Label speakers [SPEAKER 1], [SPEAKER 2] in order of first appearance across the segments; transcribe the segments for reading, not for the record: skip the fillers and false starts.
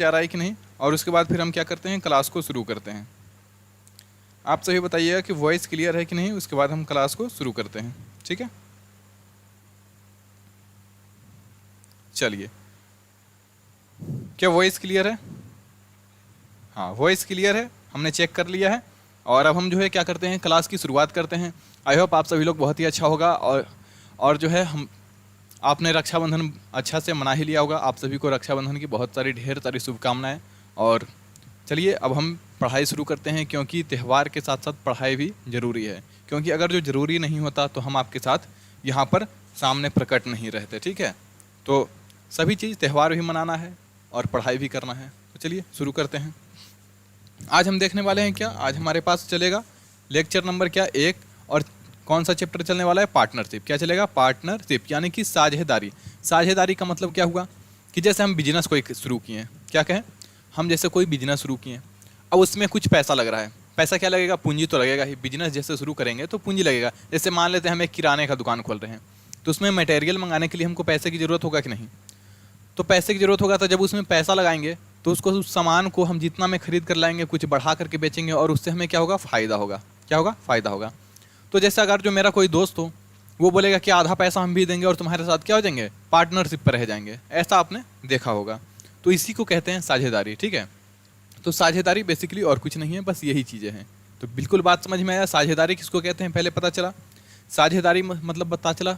[SPEAKER 1] जा रहा है कि नहीं, और उसके बाद फिर हम क्या करते हैं, क्लास को शुरू करते हैं। आप सभी बताइएगा कि वॉइस क्लियर है कि नहीं, उसके बाद हम क्लास को शुरू करते हैं। ठीक है, चलिए, क्या वॉइस क्लियर है? हाँ, वॉइस क्लियर है, हमने चेक कर लिया है। और अब हम जो है क्या करते हैं, क्लास की शुरुआत करते हैं। आई होप आप सभी लोग बहुत ही अच्छा होगा, और जो है हम आपने रक्षाबंधन अच्छा से मना ही लिया होगा। आप सभी को रक्षाबंधन की बहुत सारी ढेर सारी शुभकामनाएं। और चलिए अब हम पढ़ाई शुरू करते हैं, क्योंकि त्यौहार के साथ साथ पढ़ाई भी ज़रूरी है। क्योंकि अगर जो ज़रूरी नहीं होता तो हम आपके साथ यहाँ पर सामने प्रकट नहीं रहते। ठीक है, तो सभी चीज़, त्यौहार भी मनाना है और पढ़ाई भी करना है। तो चलिए शुरू करते हैं। आज हम देखने वाले हैं क्या, आज हमारे पास चलेगा लेक्चर नंबर क्या 1, और कौन सा चैप्टर चलने वाला है, पार्टनरशिप। क्या चलेगा, पार्टनरशिप, यानी कि साझेदारी। साझेदारी का मतलब क्या हुआ कि जैसे हम बिजनेस कोई शुरू किए हैं, क्या कहें, हम जैसे कोई बिजनेस शुरू किए हैं, अब उसमें कुछ पैसा लग रहा है। पैसा क्या लगेगा, पूंजी तो लगेगा ही। बिजनेस जैसे शुरू करेंगे तो पूंजी लगेगा। जैसे मान लेते हैं हम एक किराने का दुकान खोल रहे हैं, तो उसमें मटेरियल मंगाने के लिए हमको पैसे की ज़रूरत होगा कि नहीं, तो पैसे की ज़रूरत होगा। तो जब उसमें पैसा लगाएंगे तो उसको, उस सामान को हम जितना में खरीद कर लाएंगे, कुछ बढ़ा करके बेचेंगे, और उससे हमें क्या होगा, फ़ायदा होगा। क्या होगा, फ़ायदा होगा। तो जैसे अगर जो मेरा कोई दोस्त हो, वो बोलेगा कि आधा पैसा हम भी देंगे और तुम्हारे साथ क्या हो जाएंगे, पार्टनरशिप पर रह जाएंगे। ऐसा आपने देखा होगा। तो इसी को कहते हैं साझेदारी। ठीक है, तो साझेदारी बेसिकली और कुछ नहीं है, बस यही चीज़ें हैं। तो बिल्कुल बात समझ में आया, साझेदारी किसको कहते हैं पहले पता चला। साझेदारी मतलब पता चला,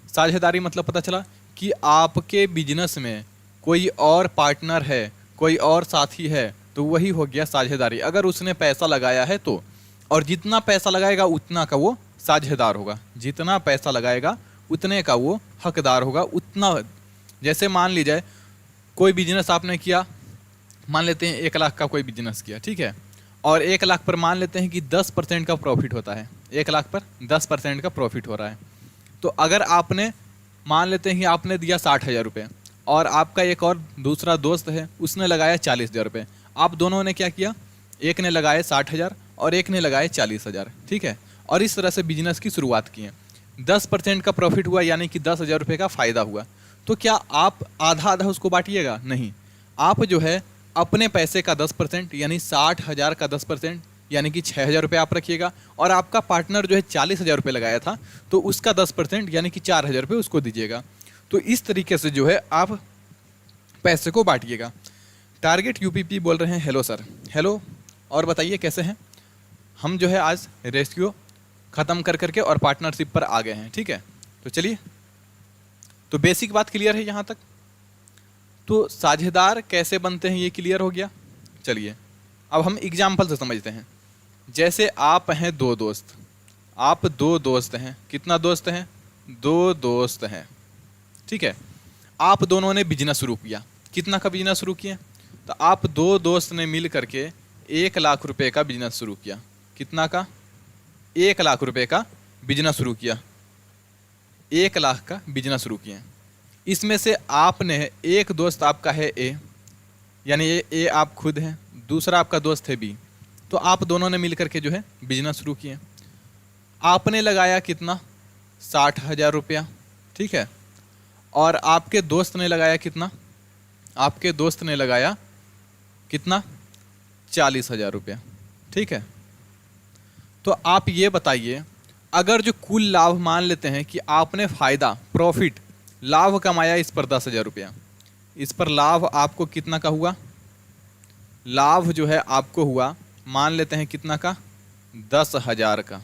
[SPEAKER 1] साझेदारी मतलब पता चला कि आपके बिजनेस में कोई और पार्टनर है, कोई और साथी है, तो वही हो गया साझेदारी। अगर उसने पैसा लगाया है तो, और जितना पैसा लगाएगा उतना का वो साझेदार होगा। जितना पैसा लगाएगा उतने का वो हकदार होगा। उतना, जैसे मान लीजिए कोई बिजनेस आपने किया, मान लेते हैं 1 लाख का कोई बिजनेस किया, ठीक है, और 1 लाख पर मान लेते हैं कि 10% का प्रॉफिट होता है। 1 लाख पर 10% का प्रॉफिट हो रहा है। तो अगर आपने, मान लेते हैं कि आपने दिया 60,000 रुपये, और आपका एक और दूसरा दोस्त है, उसने लगाया 40,000 रुपये। आप दोनों ने क्या किया, एक ने लगाए 60,000 और एक ने लगाए 40,000। ठीक है, और इस तरह से बिजनेस की शुरुआत की है। 10% का प्रॉफिट हुआ, यानी कि 10,000 रुपये का फ़ायदा हुआ। तो क्या आप आधा आधा उसको बांटिएगा? नहीं, आप जो है अपने पैसे का 10%, यानी 60,000 का 10%, यानी कि 6,000 रुपये आप रखिएगा, और आपका पार्टनर जो है 40,000 रुपये लगाया था, तो उसका 10%, यानी कि 4,000 रुपये उसको दीजिएगा। तो इस तरीके से जो है आप पैसे को बांटिएगा। टारगेट यूपीपी बोल रहे हैं, हेलो सर। हेलो, और बताइए कैसे हैं। हम जो है आज रेस्क्यू ख़त्म कर करके और पार्टनरशिप पर आ गए हैं। ठीक है, तो चलिए, तो बेसिक बात क्लियर है यहाँ तक। तो साझेदार कैसे बनते हैं ये क्लियर हो गया। चलिए अब हम एग्जाम्पल से समझते हैं। जैसे आप हैं 2 दोस्त, आप 2 दोस्त हैं। कितना दोस्त हैं, 2 दोस्त हैं। ठीक है, आप दोनों ने बिजनेस शुरू किया। कितना का बिजनेस शुरू किए, तो आप 2 दोस्त ने मिल करके 1 लाख रुपए का बिजनेस शुरू किया। कितना का, 1 लाख रुपए का बिजनेस शुरू किया। 1 लाख का बिजनेस शुरू किए। इसमें से आपने, एक दोस्त आपका है ए, यानी ए आप खुद हैं, दूसरा आपका दोस्त है बी। तो आप दोनों ने मिलकर के जो है बिजनेस शुरू किए। आपने लगाया कितना, 60,000 रुपया। ठीक है, और आपके दोस्त ने लगाया कितना, आपके दोस्त ने लगाया कितना, 40,000 रुपया। ठीक है, तो आप ये बताइए, अगर जो कुल लाभ मान लेते हैं कि आपने फ़ायदा, प्रॉफिट, लाभ कमाया इस पर 10,000 रुपया, इस पर लाभ आपको कितना का हुआ, लाभ जो है आपको हुआ, मान लेते हैं कितना का, 10,000 का।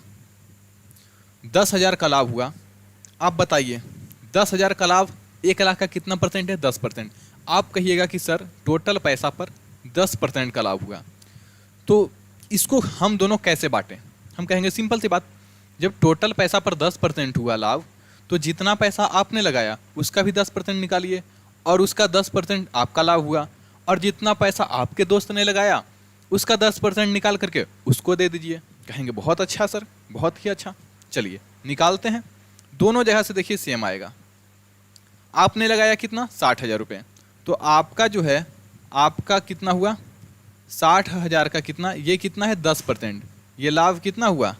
[SPEAKER 1] 10,000 का लाभ हुआ। आप बताइए 10,000 का लाभ 1 लाख का कितना परसेंट है, 10%। आप कहिएगा कि सर टोटल पैसा पर 10% का लाभ हुआ। तो इसको हम दोनों कैसे बांटें। हम कहेंगे सिंपल सी बात, जब टोटल पैसा पर 10% हुआ लाभ, तो जितना पैसा आपने लगाया उसका भी 10% निकालिए, और उसका 10% आपका लाभ हुआ, और जितना पैसा आपके दोस्त ने लगाया उसका 10% निकाल करके उसको दे दीजिए। कहेंगे बहुत अच्छा सर, बहुत ही अच्छा। चलिए निकालते हैं, दोनों जगह से देखिए सेम आएगा। आपने लगाया कितना, 60,000 रुपये, तो आपका जो है, आपका कितना हुआ, 60,000 का कितना, ये कितना है 10%, ये लाभ कितना हुआ,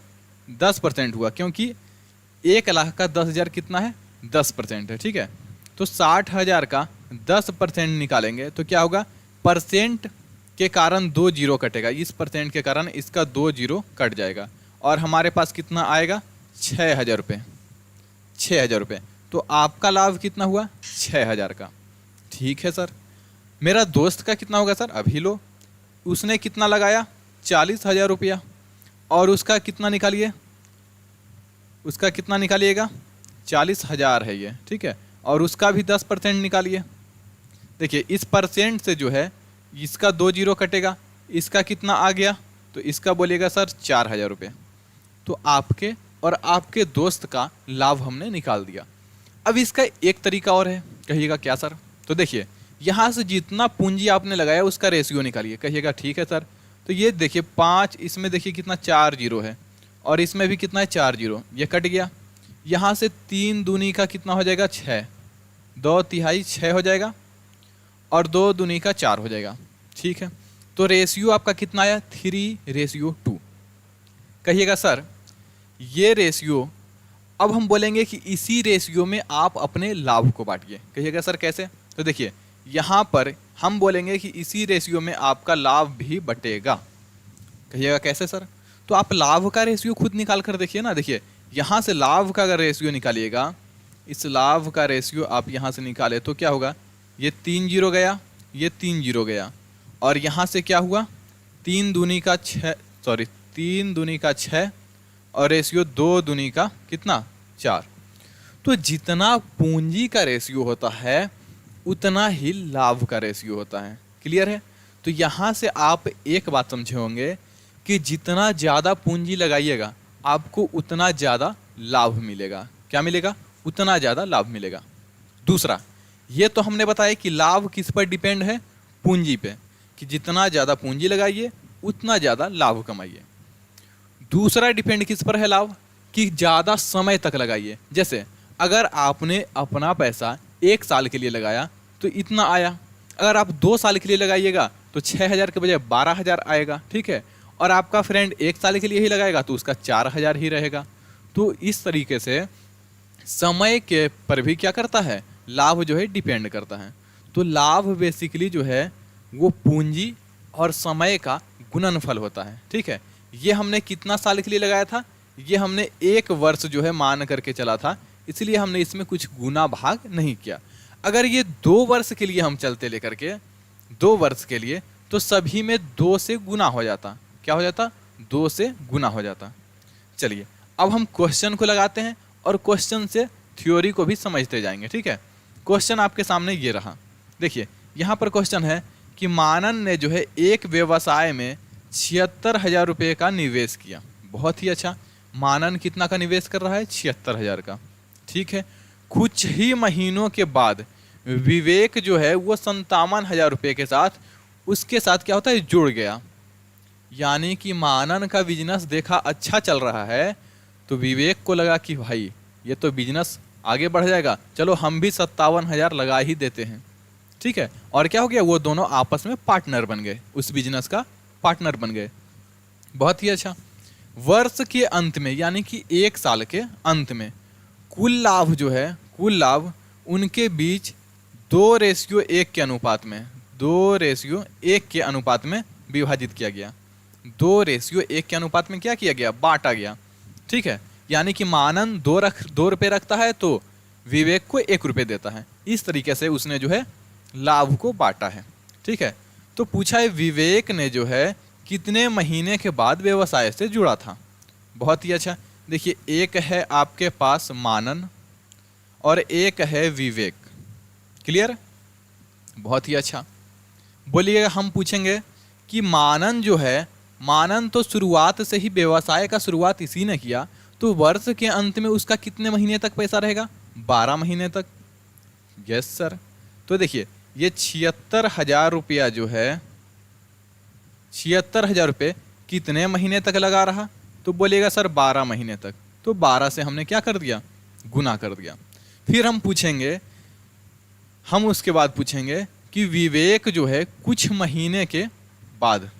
[SPEAKER 1] 10% हुआ, क्योंकि 1 लाख का 10,000 कितना है, 10% है। ठीक है, तो 60,000 का 10% निकालेंगे तो क्या होगा, परसेंट के कारण 2 जीरो कटेगा, इस परसेंट के कारण इसका 2 जीरो कट जाएगा और हमारे पास कितना आएगा 6,000 रुपये। 6,000 रुपये, तो आपका लाभ कितना हुआ 6,000 का। ठीक है सर, मेरा दोस्त का कितना होगा सर, अभी लो, उसने कितना लगाया 40,000 रुपया और उसका कितना निकालिए, उसका कितना निकालिएगा 40,000 है ये, ठीक है, और उसका भी 10% निकालिए। देखिए इस परसेंट से जो है इसका 2 जीरो कटेगा, इसका कितना आ गया, तो इसका बोलिएगा सर 4,000 रुपये। तो आपके और आपके दोस्त का लाभ हमने निकाल दिया। अब इसका एक तरीका और है, कहिएगा क्या सर, तो देखिए यहाँ से जितना पूंजी आपने लगाया उसका रेशियो निकालिए। कहिएगा ठीक है सर, तो ये देखिए 5, इसमें देखिए कितना 4 जीरो है और इसमें भी कितना है 4 जीरो, ये कट गया। यहाँ से 3 दूनी का कितना हो जाएगा 6, 2 तिहाई 6 हो जाएगा और 2 दूनी का 4 हो जाएगा। ठीक है, तो रेशियो आपका कितना आया 3:2। कहिएगा सर ये रेशियो, अब हम बोलेंगे कि इसी रेशियो में आप अपने लाभ को बांटिए। कहिएगा सर कैसे, तो देखिए यहाँ पर हम बोलेंगे कि इसी रेशियो में आपका लाभ भी बटेगा। कहिएगा कैसे सर, तो आप लाभ का रेशियो खुद निकाल कर देखिए ना। देखिए यहाँ से लाभ का अगर रेशियो निकालिएगा, इस लाभ का रेशियो आप यहाँ से निकाले तो क्या होगा, ये 3 जीरो गया, ये 3 जीरो गया और यहाँ से क्या हुआ 3 दूनी का 6 और रेशियो 2 दूनी का कितना 4। तो जितना पूंजी का रेशियो होता है उतना ही लाभ का रेशियो होता है। क्लियर है, तो यहाँ से आप एक बात समझे होंगे कि जितना ज़्यादा पूंजी लगाइएगा आपको उतना ज़्यादा लाभ मिलेगा। क्या मिलेगा, उतना ज़्यादा लाभ मिलेगा। दूसरा, ये तो हमने बताया कि लाभ किस पर डिपेंड है, पूंजी पे, कि जितना ज़्यादा पूंजी लगाइए उतना ज़्यादा लाभ कमाइए। दूसरा डिपेंड किस पर है लाभ, कि ज़्यादा समय तक लगाइए। जैसे अगर आपने अपना पैसा 1 साल के लिए लगाया तो इतना आया, अगर आप 2 साल के लिए लगाइएगा तो 6,000 के बजाय 12,000 आएगा। ठीक है, और आपका फ्रेंड 1 साल के लिए ही लगाएगा तो उसका 4,000 ही रहेगा। तो इस तरीके से समय के पर भी क्या करता है, लाभ जो है डिपेंड करता है। तो लाभ बेसिकली जो है वो पूंजी और समय का गुणनफल होता है। ठीक है, ये हमने कितना साल के लिए लगाया था, ये हमने 1 वर्ष जो है मान करके चला था, इसलिए हमने इसमें कुछ गुना भाग नहीं किया। अगर ये 2 वर्ष के लिए हम चलते लेकर के 2 वर्ष के लिए, तो सभी में 2 से गुना हो जाता। क्या हो जाता, 2 से गुना हो जाता। चलिए अब हम क्वेश्चन को लगाते हैं और क्वेश्चन से थ्योरी को भी समझते जाएंगे। ठीक है, क्वेश्चन आपके सामने ये रहा। देखिए यहाँ पर क्वेश्चन है कि मानन ने जो है एक व्यवसाय में 76,000 रुपये का निवेश किया। बहुत ही अच्छा, मानन कितना का निवेश कर रहा है 76,000 का। ठीक है, कुछ ही महीनों के बाद विवेक जो है वो 57,000 रुपये के साथ उसके साथ क्या होता है जुड़ गया। यानी कि मानन का बिजनेस देखा अच्छा चल रहा है तो विवेक को लगा कि भाई ये तो बिजनेस आगे बढ़ जाएगा, चलो हम भी 57,000 लगा ही देते हैं। ठीक है, और क्या हो गया, वो दोनों आपस में पार्टनर बन गए, उस बिजनेस का पार्टनर बन गए। बहुत ही अच्छा। वर्ष के अंत में यानी कि 1 साल के अंत में कुल लाभ जो है, कुल लाभ उनके बीच 2:1 के अनुपात में 2:1 के अनुपात में विभाजित किया गया। 2:1 के अनुपात में क्या किया गया, बांटा गया। ठीक है, यानी कि मानन 2 रुपये रखता है तो विवेक को 1 रुपये देता है। इस तरीके से उसने जो है लाभ को बांटा है। ठीक है, तो पूछा है विवेक ने जो है कितने महीने के बाद व्यवसाय से जुड़ा था। बहुत ही अच्छा। देखिए एक है आपके पास मानन और एक है विवेक। क्लियर, बहुत ही अच्छा। बोलिएगा, हम पूछेंगे कि मानन जो है, मानन तो शुरुआत से ही व्यवसाय का शुरुआत इसी ने किया, तो वर्ष के अंत में उसका कितने महीने तक पैसा रहेगा, 12 महीने तक। Yes sir. तो देखिए ये 76,000 रुपया जो है, 76,000 रुपये कितने महीने तक लगा रहा, तो बोलिएगा सर 12 महीने तक। तो 12 से हमने क्या कर दिया, गुना कर दिया। फिर हम पूछेंगे, हम उसके बाद पूछेंगे कि विवेक जो है कुछ महीने के बाद,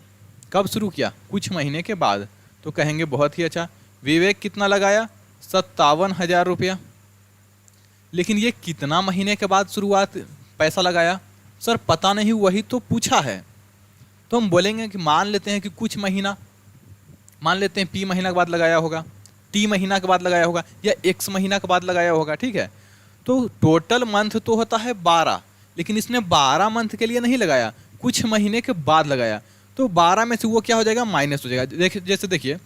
[SPEAKER 1] कब शुरू किया, कुछ महीने के बाद। तो कहेंगे बहुत ही अच्छा, विवेक कितना लगाया 57,000 रुपया। लेकिन ये कितना महीने के बाद शुरुआत पैसा लगाया, सर पता नहीं, वही तो पूछा है। तो हम बोलेंगे कि मान लेते हैं कि कुछ महीना, मान लेते हैं पी महीना के बाद लगाया होगा, टी महीना के बाद लगाया होगा, या एक्स महीना के बाद लगाया होगा, ठीक है। तो टोटल मंथ तो होता है 12, लेकिन इसने 12 मंथ के लिए नहीं लगाया, कुछ महीने के बाद लगाया। तो 12 में से वो क्या हो जाएगा, माइनस हो जाएगा। देखिए, जैसे देखिए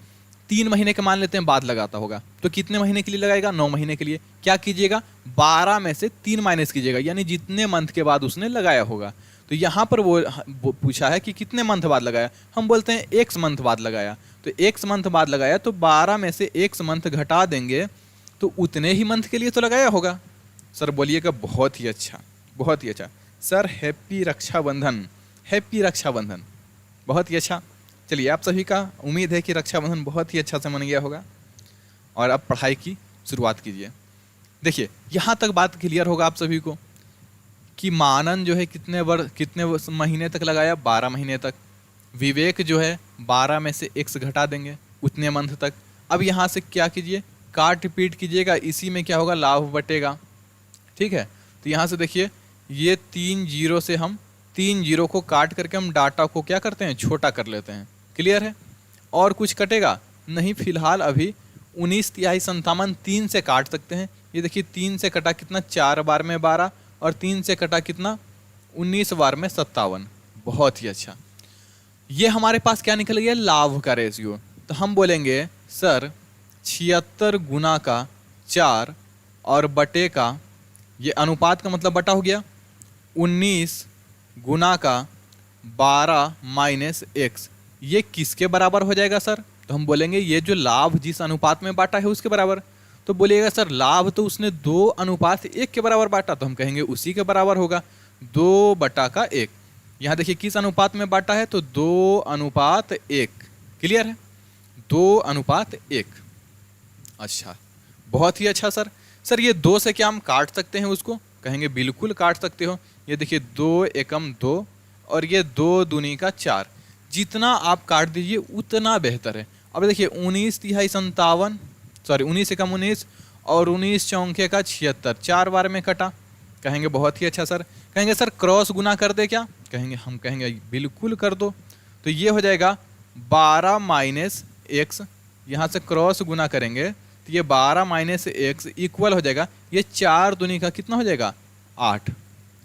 [SPEAKER 1] 3 महीने के मान लेते हैं बाद लगाता होगा, तो कितने महीने के लिए लगाएगा, 9 महीने के लिए। क्या कीजिएगा, 12 में से 3 माइनस कीजिएगा, यानी जितने मंथ के बाद उसने लगाया होगा। तो यहाँ पर वो पूछा है कि कितने मंथ बाद लगाया, हम बोलते हैं एक्स मंथ बाद लगाया। तो एक्स मंथ बाद लगाया, तो 12 में से एक्स मंथ घटा देंगे, तो उतने ही मंथ के लिए तो लगाया होगा। सर बोलिएगा बहुत ही अच्छा, बहुत ही अच्छा। Sir happy Rakshabandhan, happy Rakshabandhan, बहुत ही अच्छा। चलिए, आप सभी का उम्मीद है कि रक्षाबंधन बहुत ही अच्छा से मन गया होगा और अब पढ़ाई की शुरुआत कीजिए। देखिए, यहाँ तक बात क्लियर होगा आप सभी को कि मानन जो है कितने महीने तक लगाया, 12 महीने तक। विवेक जो है 12 में से एक्स घटा देंगे, उतने मंथ तक। अब यहाँ से क्या कीजिए, काट पीट कीजिएगा, इसी में क्या होगा, लाभ बटेगा, ठीक है। तो यहाँ से देखिए, ये 3 जीरो से हम 3 जीरो को काट करके हम डाटा को क्या करते हैं, छोटा कर लेते हैं। क्लियर है। और कुछ कटेगा नहीं, फिलहाल अभी 19 तिहाई 57 3 से काट सकते हैं। ये देखिए 3 से कटा कितना, 4 बार में 12, और 3 से कटा कितना, 19 बार में 57। बहुत ही अच्छा। ये हमारे पास क्या निकल गया, लाभ का रेशियो। तो हम बोलेंगे सर 76 गुना का 4 और बटे का, ये अनुपात का मतलब बटा हो गया, 19 गुना का 12 माइनस एक्स, ये किसके बराबर हो जाएगा सर। तो हम बोलेंगे ये जो लाभ जिस अनुपात में बांटा है उसके बराबर। तो बोलिएगा सर लाभ तो उसने 2:1 के बराबर बांटा, तो हम कहेंगे उसी के बराबर होगा, 2/1। यहाँ देखिए किस अनुपात में बांटा है, तो 2:1। क्लियर है, 2:1। अच्छा, बहुत ही अच्छा सर। सर ये 2 से क्या हम काट सकते हैं उसको, कहेंगे बिल्कुल काट सकते हो। ये देखिए 2 एकम 2, और ये 2 दूनी का 4, जितना आप काट दीजिए उतना बेहतर है। अब देखिए 19 तिहाई 57, सॉरी 19 एकम 19, और 19 चौंके का 76, 4 बार में कटा, कहेंगे बहुत ही अच्छा सर। कहेंगे सर क्रॉस गुना कर दे क्या, कहेंगे, हम कहेंगे बिल्कुल कर दो। तो ये हो जाएगा 12 माइनस एक्स, यहाँ से क्रॉस गुना करेंगे तो ये 12 माइनस एक्स इक्वल हो जाएगा, ये 4 दूनी का कितना हो जाएगा, 8।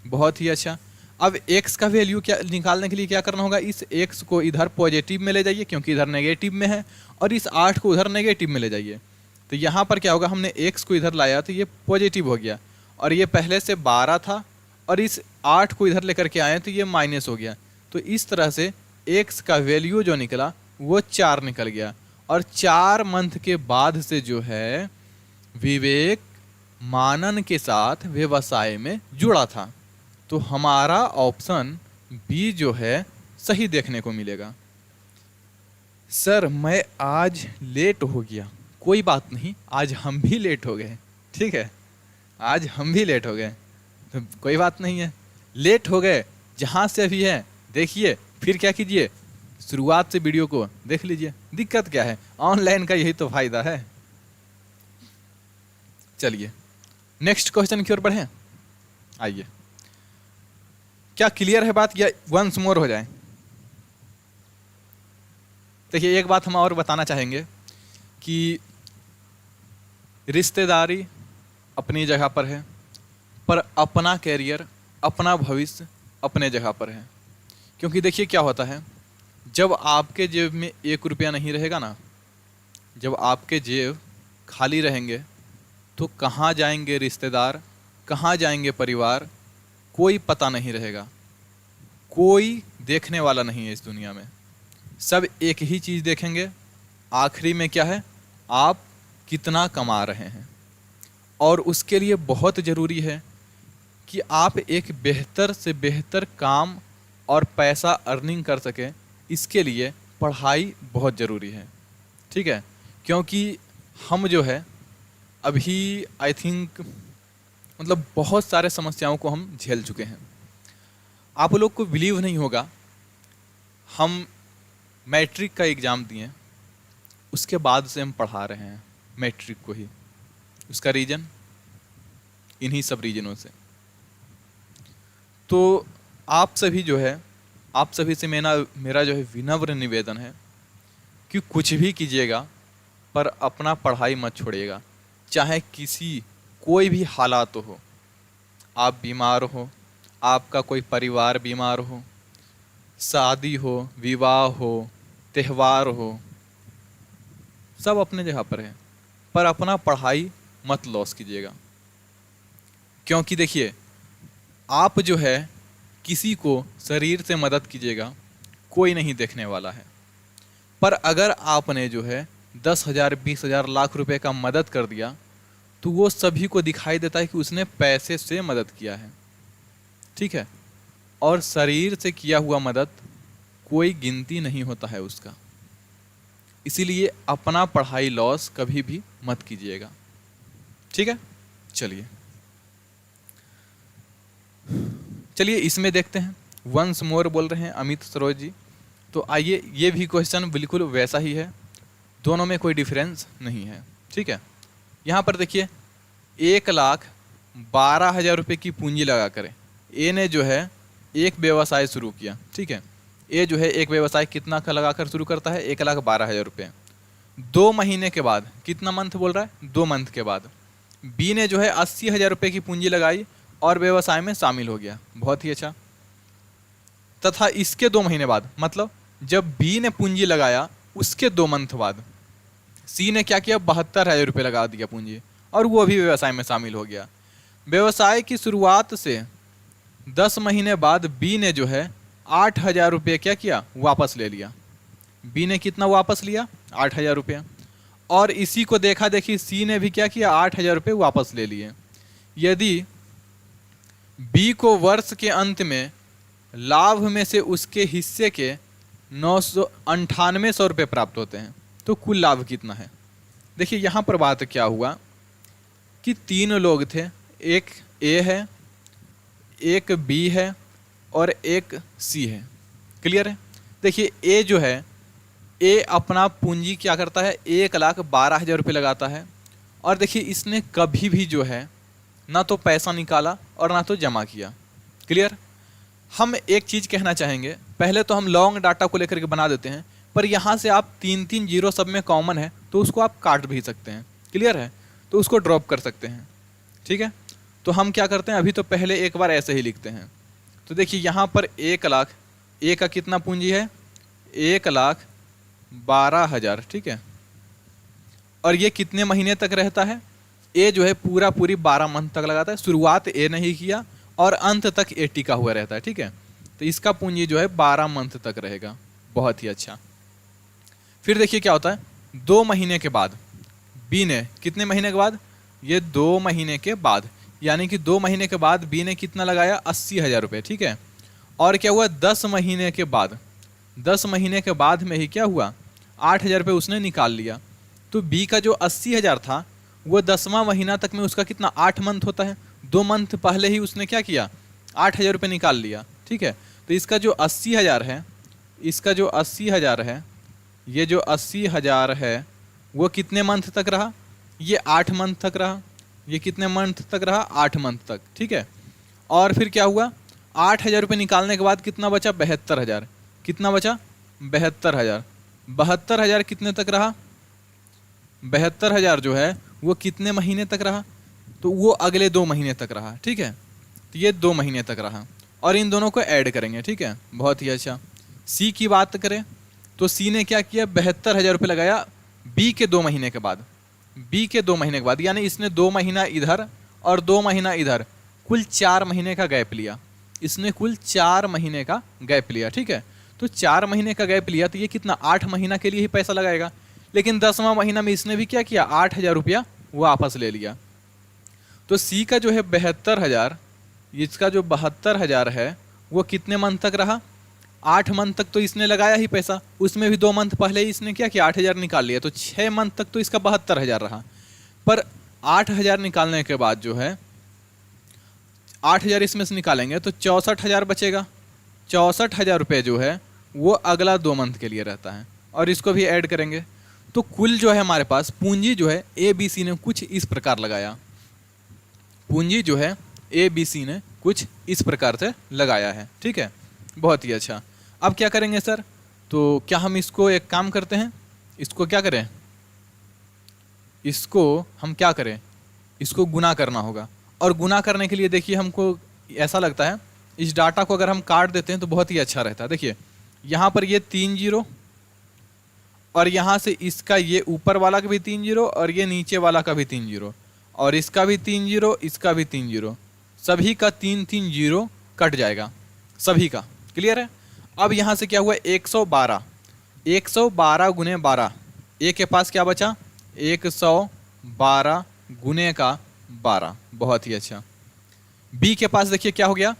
[SPEAKER 1] बहुत ही अच्छा। अब x का वैल्यू क्या निकालने के लिए क्या करना होगा, इस x को इधर पॉजिटिव में ले जाइए क्योंकि इधर नेगेटिव में है, और इस 8 को उधर नेगेटिव में ले जाइए। तो यहाँ पर क्या होगा, हमने x को इधर लाया तो ये पॉजिटिव हो गया, और ये पहले से 12 था, और इस 8 को इधर लेकर के आए तो ये माइनस हो गया। तो इस तरह से x का वैल्यू जो निकला वो 4 निकल गया। और 4 मंथ के बाद से जो है विवेक मानन के साथ व्यवसाय में जुड़ा था। तो हमारा ऑप्शन बी जो है सही देखने को मिलेगा। सर मैं आज लेट हो गया, कोई बात नहीं, आज हम भी लेट हो गए, ठीक है, आज हम भी लेट हो गए, तो कोई बात नहीं है। लेट हो गए जहाँ से अभी है देखिए, फिर क्या कीजिए, शुरुआत से वीडियो को देख लीजिए, दिक्कत क्या है, ऑनलाइन का यही तो फायदा है। चलिए नेक्स्ट क्वेश्चन की ओर बढ़ें, आइए। क्या क्लियर है बात, या वंस मोर हो जाए। देखिए एक बात हम और बताना चाहेंगे कि रिश्तेदारी अपनी जगह पर है, पर अपना कैरियर, अपना भविष्य अपने जगह पर है। क्योंकि देखिए क्या होता है, जब आपके जेब में 1 रुपया नहीं रहेगा ना, जब आपके जेब खाली रहेंगे, तो कहाँ जाएंगे रिश्तेदार, कहाँ जाएंगे परिवार, कोई पता नहीं रहेगा, कोई देखने वाला नहीं है इस दुनिया में। सब एक ही चीज़ देखेंगे, आखिरी में क्या है, आप कितना कमा रहे हैं। और उसके लिए बहुत ज़रूरी है कि आप एक बेहतर से बेहतर काम और पैसा अर्निंग कर सकें, इसके लिए पढ़ाई बहुत ज़रूरी है, ठीक है। क्योंकि हम जो है अभी आई थिंक मतलब बहुत सारे समस्याओं को हम झेल चुके हैं। आप लोग को बिलीव नहीं होगा, हम मैट्रिक का एग्ज़ाम दिए, उसके बाद से हम पढ़ा रहे हैं मैट्रिक को ही। उसका रीज़न इन्हीं सब रीजनों से। तो आप सभी जो है, आप सभी से मेरा जो है विनम्र निवेदन है कि कुछ भी कीजिएगा पर अपना पढ़ाई मत छोड़िएगा। चाहे कोई भी हालात हो, आप बीमार हो, आपका कोई परिवार बीमार हो, शादी हो, विवाह हो, त्यौहार हो, सब अपने जगह पर है, पर अपना पढ़ाई मत लॉस कीजिएगा। क्योंकि देखिए, आप जो है किसी को शरीर से मदद कीजिएगा, कोई नहीं देखने वाला है, पर अगर आपने जो है 10,000, 20,000, लाख रुपए का मदद कर दिया तो वो सभी को दिखाई देता है कि उसने पैसे से मदद किया है, ठीक है। और शरीर से किया हुआ मदद कोई गिनती नहीं होता है उसका। इसीलिए अपना पढ़ाई लॉस कभी भी मत कीजिएगा, ठीक है। चलिए इसमें देखते हैं। वंस मोर बोल रहे हैं अमित सरोज जी। तो आइए, ये भी क्वेश्चन बिल्कुल वैसा ही है, दोनों में कोई डिफरेंस नहीं है, ठीक है। यहाँ पर देखिए, 1,12,000 रुपये की पूंजी लगा कर ए ने जो है एक व्यवसाय शुरू किया, ठीक है। ए जो है एक व्यवसाय कितना का लगाकर शुरू करता है, 1,12,000 रुपये। 2 महीने के बाद, कितना मंथ बोल रहा है, 2 मंथ के बाद बी ने जो है 80,000 रुपये की पूंजी लगाई और व्यवसाय में शामिल हो गया, बहुत ही अच्छा। तथा इसके 2 महीने बाद, मतलब जब बी ने पूंजी लगाया उसके 2 मंथ बाद सी ने क्या किया, 72,000 रुपये लगा दिया पूंजी और वो भी व्यवसाय में शामिल हो गया। व्यवसाय की शुरुआत से 10 महीने बाद बी ने जो है 8,000 रुपये क्या किया, वापस ले लिया। बी ने कितना वापस लिया, 8,000 रुपये। और इसी को देखा देखी सी ने भी क्या किया, 8,000 रुपये वापस ले लिए। यदि बी को वर्ष के अंत में लाभ में से उसके हिस्से के 998 रुपये प्राप्त होते हैं, तो कुल लाभ कितना है। देखिए यहाँ पर बात क्या हुआ कि 3 लोग थे, एक ए है, एक बी है और एक सी है, क्लियर है। देखिए ए जो है, ए अपना पूंजी क्या करता है, 1,12,000 रुपये लगाता है। और देखिए इसने कभी भी जो है ना तो पैसा निकाला और ना तो जमा किया, क्लियर। हम एक चीज़ कहना चाहेंगे, पहले तो हम लॉन्ग डाटा को लेकर के बना देते हैं, पर यहाँ से आप 3-3 जीरो सब में कॉमन है तो उसको आप काट भी सकते हैं, क्लियर है, तो उसको ड्रॉप कर सकते हैं, ठीक है। तो हम क्या करते हैं, अभी तो पहले एक बार ऐसे ही लिखते हैं। तो देखिए यहाँ पर 1,00,000, ए का कितना पूंजी है, 1,12,000, ठीक है। और ये कितने महीने तक रहता है, ए जो है पूरी 12 मंथ तक लगाता है। शुरुआत ए ने ही किया और अंत तक ए टिका हुआ रहता है, ठीक है। तो इसका पूंजी जो है 12 मंथ तक रहेगा, बहुत ही अच्छा। फिर देखिए क्या होता है, 2 महीने के बाद बी ने, कितने महीने के बाद, ये 2 महीने के बाद, यानी कि 2 महीने के बाद बी ने कितना लगाया, 80,000 रुपये, ठीक है। और क्या हुआ, 10 महीने के बाद, 10 महीने के बाद में ही क्या हुआ, 8,000 रुपये उसने निकाल लिया। तो बी का जो 80,000 था वो 10वां महीना तक में उसका कितना, 8 मंथ होता है। 2 मंथ पहले ही उसने क्या किया, 8,000 रुपये निकाल लिया, ठीक है। तो इसका जो 80,000 है, इसका जो 80,000 है, ये जो 80,000 है वो कितने मंथ तक रहा, ये 8 मंथ तक रहा। ये कितने मंथ तक रहा, 8 मंथ तक, ठीक है। और फिर क्या हुआ, 8,000 रुपये निकालने के बाद कितना बचा, 72,000। कितना बचा, 72,000। 72,000 कितने तक रहा, 72,000 जो है वो कितने महीने तक रहा, तो वो अगले 2 महीने तक रहा, ठीक है। तो ये 2 महीने तक रहा और इन दोनों को ऐड करेंगे, ठीक है, बहुत ही अच्छा। सी की बात करें तो सी ने क्या किया, 72,000 रुपये लगाया बी के 2 महीने के बाद, बी के 2 महीने के बाद, यानी इसने 2 महीना इधर और 2 महीना इधर, कुल 4 महीने का गैप लिया। इसने कुल 4 महीने का गैप लिया, ठीक है। तो 4 महीने का गैप लिया तो ये कितना, 8 महीना के लिए ही पैसा लगाएगा। लेकिन 10वां महीना में इसने भी क्या किया, 8,000 रुपया वापस ले लिया। तो सी का जो है 72,000, इसका जो 72,000 है वो कितने मंथ तक रहा, 8 मंथ तक तो इसने लगाया ही पैसा, उसमें भी 2 मंथ पहले ही इसने क्या किया, 8,000 निकाल लिया। तो 6 मंथ तक तो इसका 72,000 रहा। पर 8,000 निकालने के बाद जो है, 8,000 इसमें से निकालेंगे तो 64,000 बचेगा। 64,000 रुपये जो है वो अगला 2 मंथ के लिए रहता है और इसको भी ऐड करेंगे। तो कुल जो है हमारे पास पूंजी जो है ए बी सी ने कुछ इस प्रकार लगाया। पूंजी जो है ए बी सी ने कुछ इस प्रकार से लगाया है। ठीक है, बहुत ही अच्छा। अब क्या करेंगे सर, तो क्या हम इसको एक काम करते हैं, इसको क्या करें, इसको हम क्या करें, इसको गुना करना होगा। और गुना करने के लिए देखिए हमको ऐसा लगता है इस डाटा को अगर हम काट देते हैं तो बहुत ही अच्छा रहता है। देखिए यहाँ पर ये 3 जीरो और यहाँ से इसका ये ऊपर वाला का भी 3 जीरो और ये नीचे वाला का भी 3 जीरो और इसका भी 3 जीरो, इसका भी 3 जीरो, सभी का 3-3 जीरो कट जाएगा, सभी का। क्लियर है। अब यहाँ से क्या हुआ, 112, 112 गुने 12, ए के पास क्या बचा, 112 गुने का 12। बहुत ही अच्छा। बी के पास देखिए क्या हो गया,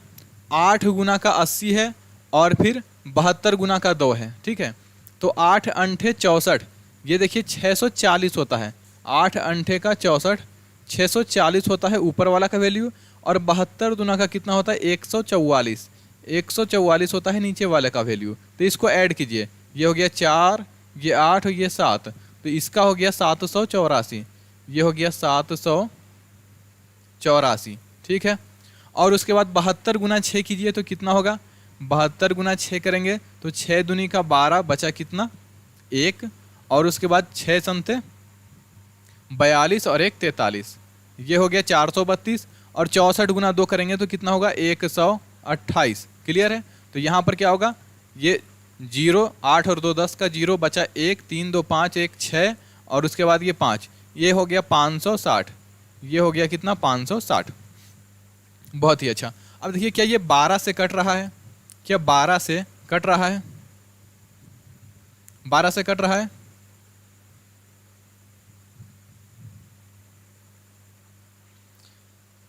[SPEAKER 1] 8 गुना का 80 है और फिर 72 गुना का 2 है। ठीक है, तो 8 अंठे 64, ये देखिए 640 होता है, 8 अंठे का 64, 640 होता है ऊपर वाला का वैल्यू, और 72 गुना का कितना होता है, 144, 144 होता है नीचे वाले का वैल्यू। तो इसको ऐड कीजिए, ये हो गया 4, ये 8 और ये 7, तो इसका हो गया 784, ये हो गया 784। ठीक है, और उसके बाद 72 गुना 6 कीजिए तो कितना होगा, 72 गुना 6 करेंगे तो 6 दूनी का 12, बचा कितना 1, और उसके बाद 6 संते 42 और 1 43, ये हो गया 432, और 64 गुना 2 करेंगे तो कितना होगा 128। क्लियर है। तो यहाँ पर क्या होगा, ये 0, 8 और 2 10 का 0, बचा 1, 3 2 5, 1 6, और उसके बाद ये 5, ये हो गया 560, ये हो गया कितना 560। बहुत ही अच्छा। अब देखिए क्या ये 12 से कट रहा है, क्या 12 से कट रहा है, 12 से कट रहा है,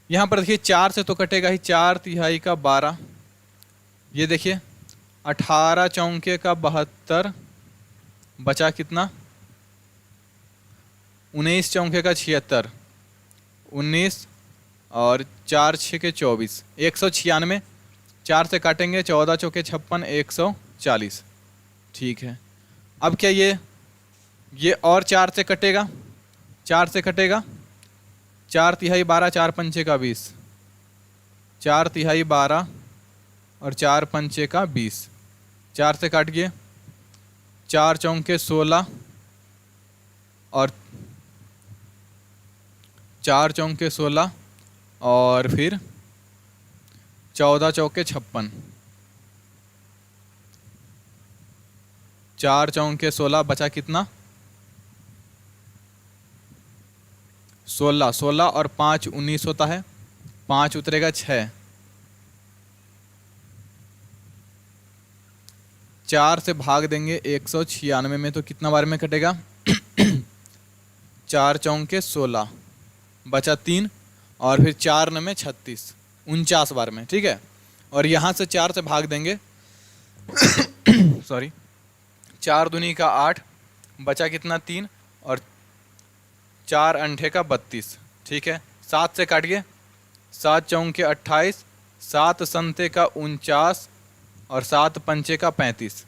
[SPEAKER 1] यहां पर देखिए 4 से तो कटेगा ही, 4 तिहाई का 12, ये देखिए 18 चौके का 72, बचा कितना 19 चौके का 76, 19 और 4 6 के 24, 196, 4 से काटेंगे 14 चौके 56, 140। ठीक है, अब क्या ये और 4 से कटेगा, 4 से कटेगा, 4 तिहाई 12, 4 पंचे का 20, 4 तिहाई 12 और 4 पंचे का 20, 4 से काट गए, 4 चौके 16 और 4 चौके 16 और फिर 14 चौके 56, 4 चौके 16, बचा कितना 16, 16 और 5 19 होता है, 5 उतरेगा 6, 4 से भाग देंगे 196 में तो कितना बार में कटेगा 4 चौके 16, बचा 3, और फिर 4 9 में 36, 49 बार में। ठीक है, और यहाँ से 4 से भाग देंगे सॉरी, 4 दूनी का 8, बचा कितना 3, और 4 अंठे का 32। ठीक है, 7 से काटिए, 7 चौके 28, 7 संते का 49 और 7 पंचे का 35।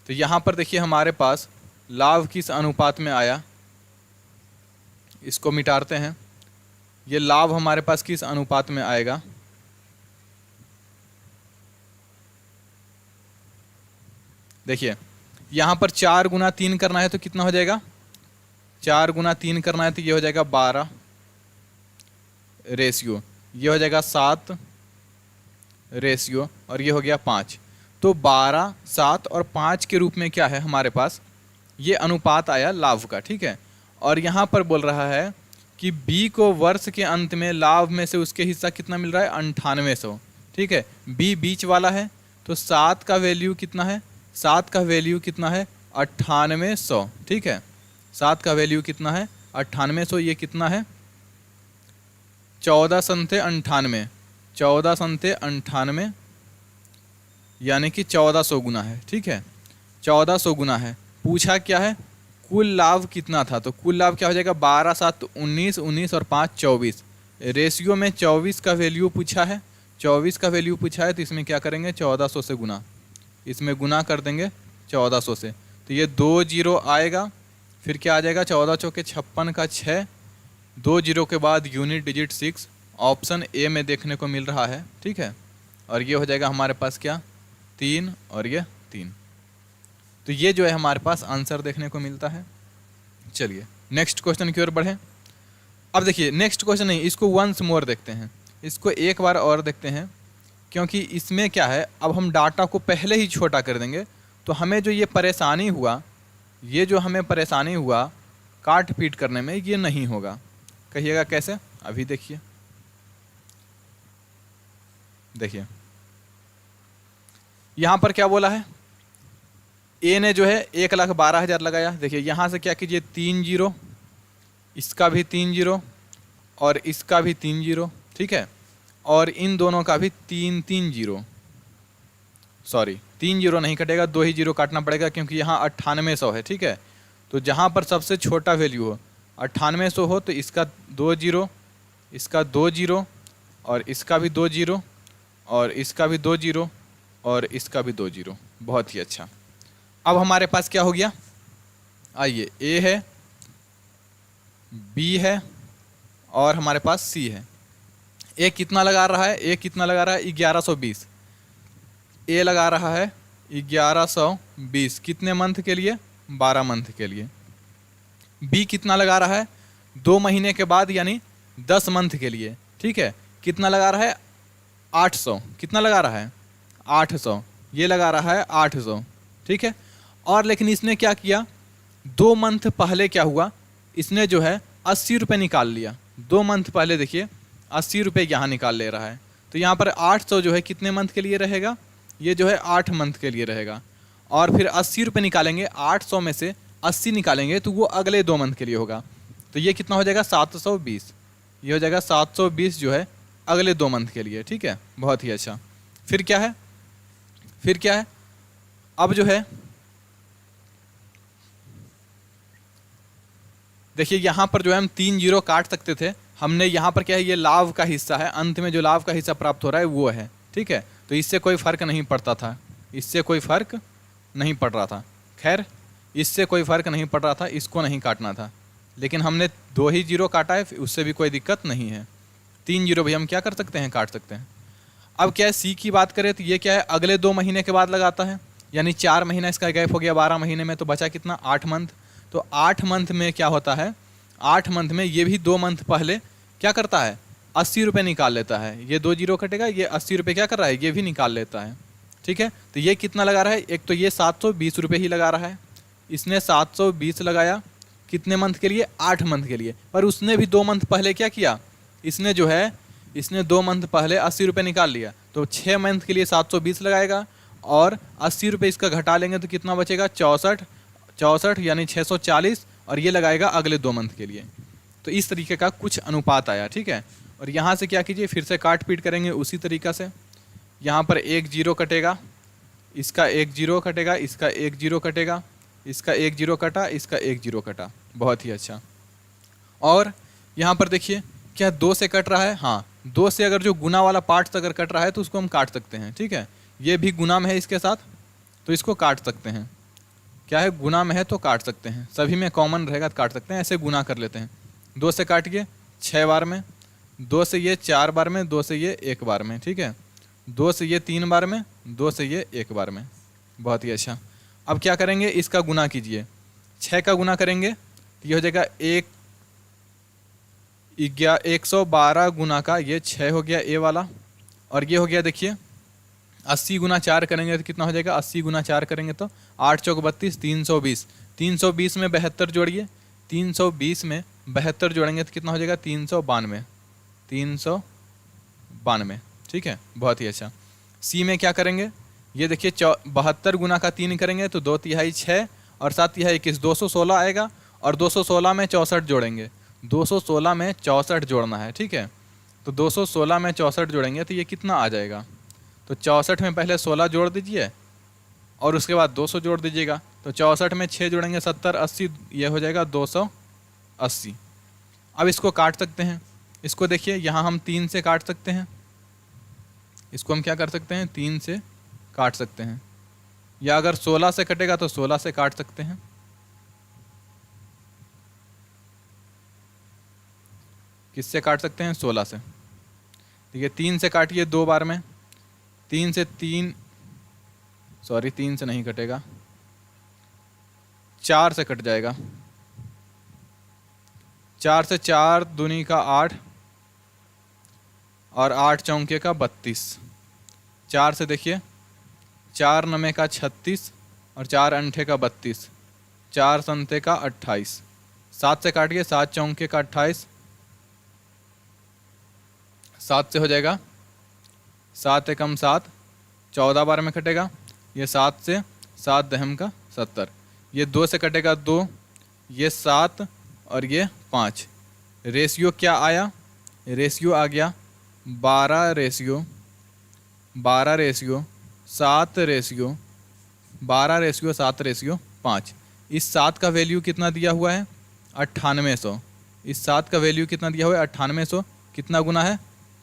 [SPEAKER 1] तो यहाँ पर देखिए हमारे पास लाभ किस अनुपात में आया, इसको मिटाते हैं, ये लाभ हमारे पास किस अनुपात में आएगा, देखिए यहाँ पर 4 गुना 3 करना है तो कितना हो जाएगा, 4 गुना 3 करना है तो ये हो जाएगा 12 रेशियो, ये हो जाएगा 7 रेशियो, और ये हो गया 5। तो 12 7 और 5 के रूप में क्या है हमारे पास, ये अनुपात आया लाभ का। ठीक है, और यहाँ पर बोल रहा है कि बी को वर्ष के अंत में लाभ में से उसके हिस्सा कितना मिल रहा है, 9800। ठीक है, बी बीच वाला है तो 7 का वैल्यू कितना है, 7 का वैल्यू कितना है 9800। ठीक है, 7 का वैल्यू कितना है 9800, ये कितना है 14 संते 98, 14 संते 98 यानी कि 1400 गुना है। ठीक है, 1400 गुना है। पूछा क्या है, कुल लाभ कितना था, तो कुल लाभ क्या हो जाएगा 12 7 19, 19 और 5 24, रेशियो में 24 का वैल्यू पूछा है, 24 का वैल्यू पूछा है, तो इसमें क्या करेंगे 1400 से गुना, इसमें गुना कर देंगे 1400 से, तो ये 2 जीरो आएगा, फिर क्या आ जाएगा 14 चौके 56 का 6, 2 जीरो के बाद यूनिट डिजिट 6 ऑप्शन ए में देखने को मिल रहा है, ठीक है। और ये हो जाएगा हमारे पास क्या, 3 और ये 3। तो ये जो है हमारे पास आंसर देखने को मिलता है। चलिए नेक्स्ट क्वेश्चन की ओर बढ़ें। अब देखिए नेक्स्ट क्वेश्चन नहीं, इसको वंस मोर देखते हैं, इसको एक बार और देखते हैं, क्योंकि इसमें क्या है, अब हम डाटा को पहले ही छोटा कर देंगे तो हमें जो ये परेशानी हुआ, ये जो हमें परेशानी हुआ काट पीट करने में, ये नहीं होगा। कहिएगा कैसे, अभी देखिए। देखिए यहाँ पर क्या बोला है, ए ने जो है 1,12,000 लगाया। देखिए यहाँ से क्या कीजिए, 3 जीरो, इसका भी 3 जीरो और इसका भी 3 जीरो, ठीक है। और इन दोनों का भी 3 जीरो, सॉरी 3 जीरो नहीं कटेगा, 2 ही जीरो काटना पड़ेगा क्योंकि यहाँ 9800 है, ठीक है। तो जहाँ पर सबसे छोटा वैल्यू हो 9800 हो तो इसका 2 जीरो, इसका 2 जीरो और इसका भी 2 जीरो और इसका भी 2 जीरो और इसका भी 2 जीरो। बहुत ही अच्छा। अब हमारे पास क्या हो गया, आइए, ए है, बी है और हमारे पास सी है। ए कितना लगा रहा है, ए कितना लगा रहा है, 1120। ए लगा रहा है 1120 कितने मंथ के लिए, 12 मंथ के लिए। बी कितना लगा रहा है, 2 महीने के बाद यानी 10 मंथ के लिए, ठीक है। कितना लगा रहा है, 800। कितना लगा रहा है, 800। ये लगा रहा है 800, ठीक है। और लेकिन इसने क्या किया, 2 मंथ पहले क्या हुआ, इसने जो है 80 रुपये निकाल लिया। 2 मंथ पहले देखिए 80 रुपये यहाँ निकाल ले रहा है। तो यहाँ पर 800 जो है कितने मंथ के लिए रहेगा, ये जो है 8 मंथ के लिए रहेगा। और फिर 80 रुपये निकालेंगे, 800 में से 80 निकालेंगे तो वो अगले 2 मंथ के लिए होगा। तो ये कितना हो जाएगा, 720। ये हो जाएगा 720 जो है अगले 2 मंथ के लिए, ठीक है। बहुत ही अच्छा। फिर क्या है, फिर क्या है, अब जो है देखिए यहाँ पर जो है हम 3 जीरो काट सकते थे, हमने यहाँ पर क्या है, ये लाभ का हिस्सा है, अंत में जो लाभ का हिस्सा प्राप्त हो रहा है वो है, ठीक है। तो इससे कोई फ़र्क नहीं पड़ता था, इससे कोई फ़र्क नहीं पड़ रहा था। खैर इससे कोई फ़र्क नहीं पड़ रहा था, इसको नहीं काटना था, लेकिन हमने 2 ही जीरो काटा है, उससे भी कोई दिक्कत नहीं है। 3 जीरो भी हम क्या कर सकते हैं, काट सकते हैं। अब क्या है, सी की बात करें तो ये क्या है, अगले 2 महीने के बाद लगाता है, यानी 4 महीना इसका गैप हो गया 12 महीने में, तो बचा कितना, 8 मंथ। तो 8 मंथ में क्या होता है, 8 मंथ में ये भी 2 मंथ पहले क्या करता है, 80 रुपये निकाल लेता है। ये 2 जीरो कटेगा, ये 80 रुपये क्या कर रहा है, ये भी निकाल लेता है, ठीक है। तो ये कितना लगा रहा है, एक तो ये 720 रुपये ही लगा रहा है, इसने 720 लगाया कितने मंथ के लिए, 8 मंथ के लिए। पर उसने भी 2 मंथ पहले क्या किया, इसने जो है, इसने 2 मंथ पहले 80 रुपये निकाल लिया, तो 6 मंथ के लिए 720 लगाएगा और 80 रुपये इसका घटा लेंगे तो कितना बचेगा, 64 यानी 640, और ये लगाएगा अगले 2 मंथ के लिए। तो इस तरीके का कुछ अनुपात आया, ठीक है। और यहाँ से क्या कीजिए, फिर से काट पीट करेंगे उसी तरीक़ा से। यहाँ पर 1 जीरो कटेगा, इसका 1 जीरो कटेगा, इसका 1 जीरो कटेगा, इसका 1 जीरो कटा, इसका 1 जीरो कटा। बहुत ही अच्छा। और यहाँ पर देखिए क्या 2 से कट रहा है, हाँ 2 से अगर जो गुना वाला पार्ट अगर कट रहा है तो उसको हम काट सकते हैं, ठीक है। ये भी गुना में है इसके साथ, तो इसको काट सकते हैं। क्या है, गुना में है तो काट सकते हैं, सभी में कॉमन रहेगा तो काट सकते हैं। ऐसे गुना कर लेते हैं, 2 से काटिए 6 बार में, 2 से ये 4 बार में, 2 से ये 1 बार में, ठीक है। 2 से ये 3 बार में, 2 से ये 1 बार में। बहुत ही अच्छा। अब क्या करेंगे, इसका गुना कीजिए, 6 का गुना करेंगे तो ये हो जाएगा 112 गुना का ये 6 हो गया ए वाला, और ये हो गया देखिए 80 गुना 4 करेंगे तो कितना हो जाएगा, 80 गुना 4 करेंगे तो 8 चौक 32, 320। 320 में 72 जोड़िए, 320 में 72 जोड़ेंगे तो कितना हो जाएगा, 392, 392, ठीक है। बहुत ही अच्छा। सी में क्या करेंगे, ये देखिए 72 गुना का 3 करेंगे तो 2 तिहाई 6 और 7 तिहाई 21, 216 आएगा। और 216 में 64 जोड़ेंगे, 216 में 64 जोड़ना है, ठीक है। तो 216 में 64 जोड़ेंगे तो ये कितना आ जाएगा, तो 64 में पहले 16 जोड़ दीजिए और उसके बाद 200 जोड़ दीजिएगा। तो 64 में 6 जोड़ेंगे 70, 80, ये हो जाएगा 280। अब इसको काट सकते हैं, इसको देखिए यहाँ हम 3 से काट सकते हैं, इसको हम क्या कर सकते हैं, 3 से काट सकते हैं, या अगर 16 से कटेगा तो 16 से काट सकते हैं। किससे काट सकते हैं, 16 से। ठीक है, 3 से काटिए 2 बार में, 3 से 3, सॉरी 3 से नहीं कटेगा, 4 से कट जाएगा, 4 से 4 दूनी का 8 और 8 चौके का 32, 4 से देखिए 4 नमे का 36 और 4 अंठे का 32, 4 संते का 28, 7 से काटिए 7 चौके का 28, 7 से हो जाएगा 7 एकम 7, 14 बार में कटेगा, ये 7 से 7 दहम का 70, ये 2 से कटेगा 2, ये 7 और ये 5, रेशियो क्या आया, रेशियो आ गया 12 रेशियो 7 रेशियो 12 रेशियो 7 रेशियो 5। इस 7 का वैल्यू कितना दिया हुआ है 9800, इस 7 का वैल्यू कितना दिया हुआ है 9800, कितना गुना है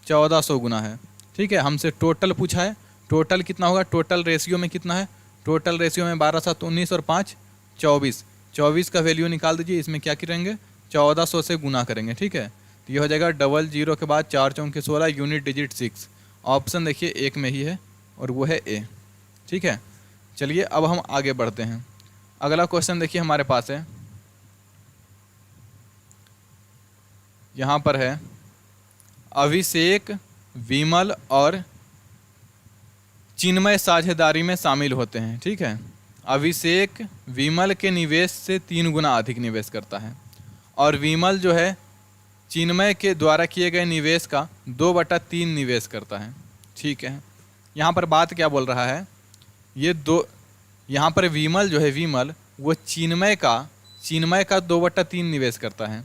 [SPEAKER 1] 1400 गुना है। ठीक है, हमसे टोटल पूछा है, टोटल कितना होगा, टोटल रेशियो में कितना है, टोटल रेशियो में 12 7 19 और 5 24, 24 का वैल्यू निकाल दीजिए, इसमें क्या करेंगे 1400 से गुना करेंगे। ठीक है, तो ये हो जाएगा 00 के बाद 4 चौके 16, यूनिट डिजिट 6, ऑप्शन देखिए एक में ही है और वो है ए। ठीक है, चलिए अब हम आगे बढ़ते हैं। अगला क्वेश्चन देखिए हमारे पास है, यहाँ पर है अभिषेक विमल और चिन्मय साझेदारी में शामिल होते हैं। ठीक है, अभिषेक विमल के निवेश से 3 गुना अधिक निवेश करता है और विमल जो है चिन्मय के द्वारा किए गए निवेश का 2/3 निवेश करता है। ठीक है, यहाँ पर बात क्या बोल रहा है, ये दो, यहाँ पर विमल जो है, विमल वो चिन्मय का 2/3 निवेश करता है,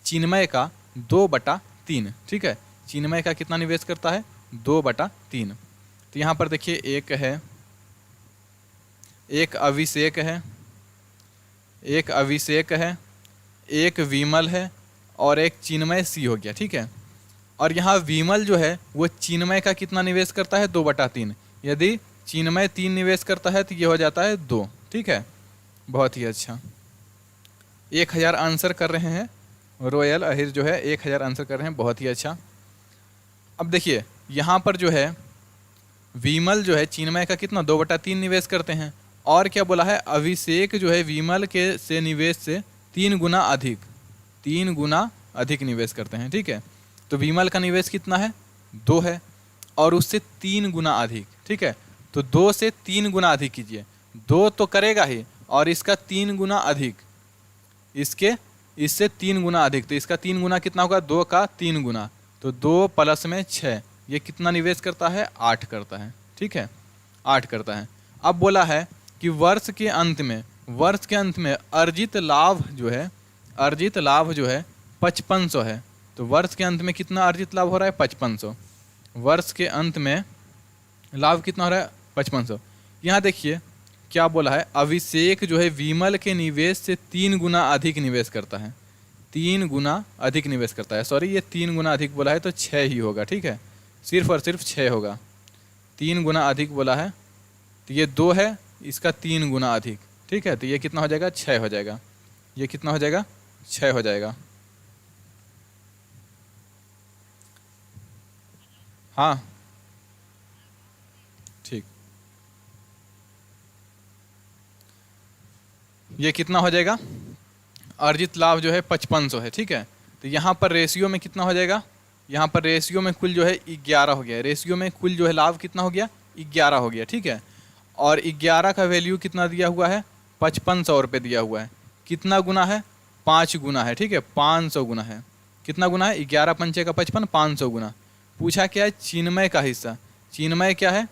[SPEAKER 1] चिन्मय का 2/3। ठीक है, चिन्मय का कितना निवेश करता है 2/3। तो यहाँ पर देखिए एक है, एक अभिषेक है, एक अभिषेक है, एक विमल है और एक चिन्मय सी हो गया। ठीक है, और यहाँ विमल जो है वो चिन्मय का कितना निवेश करता है 2/3, यदि चिन्मय 3 निवेश करता है तो ये हो जाता है 2। ठीक है, बहुत ही अच्छा, 1000 आंसर कर रहे हैं, रॉयल अहिर जो है 1000 आंसर कर रहे हैं, बहुत ही अच्छा। अब देखिए यहाँ पर जो है विमल जो है चिन्मय का कितना 2/3 निवेश करते हैं, और क्या बोला है अभिषेक जो है विमल के से निवेश से 3 गुना अधिक निवेश करते हैं। ठीक है, तो विमल का निवेश कितना है 2 है और उससे 3 गुना अधिक। ठीक है, तो 2 से 3 गुना अधिक कीजिए, 2 तो करेगा ही और इसका 3 गुना अधिक, इससे 3 गुना अधिक, तो इसका 3 गुना कितना होगा 2 का 3 गुना, तो 2 प्लस में 6, ये कितना निवेश करता है 8 करता है। ठीक है, 8 करता है। अब बोला है कि वर्ष के अंत में अर्जित लाभ जो है 5500 है, तो वर्ष के अंत में कितना अर्जित लाभ हो रहा है 5500, वर्ष के अंत में लाभ कितना हो रहा है 5500। यहाँ देखिए क्या बोला है, अभिषेक जो है विमल के निवेश से 3 गुना अधिक निवेश करता है, 3 गुना अधिक निवेश करता है, सॉरी ये 3 गुना अधिक बोला है तो 6 ही होगा। ठीक है, सिर्फ और सिर्फ 6 होगा, 3 गुना अधिक बोला है तो ये 2 है, इसका 3 गुना अधिक। ठीक है, तो ये कितना हो जाएगा 6 हो जाएगा, ये कितना हो जाएगा 6 हो जाएगा। हाँ ठीक, ये कितना हो जाएगा, अर्जित लाभ जो है 5500 है। ठीक है, तो यहाँ पर रेशियो में कितना हो जाएगा, यहाँ पर रेशियो में कुल जो है 11 हो गया, रेशियो में कुल जो है लाभ कितना हो गया 11 हो गया। ठीक है, और 11 का वैल्यू कितना दिया हुआ है 5500 रुपये दिया हुआ है, कितना गुना है 5 गुना है। ठीक है, 500 गुना है, कितना गुना है 11 पंचे का 55, 500 गुना। पूछा क्या है चिन्मय का हिस्सा, चिन्मय क्या है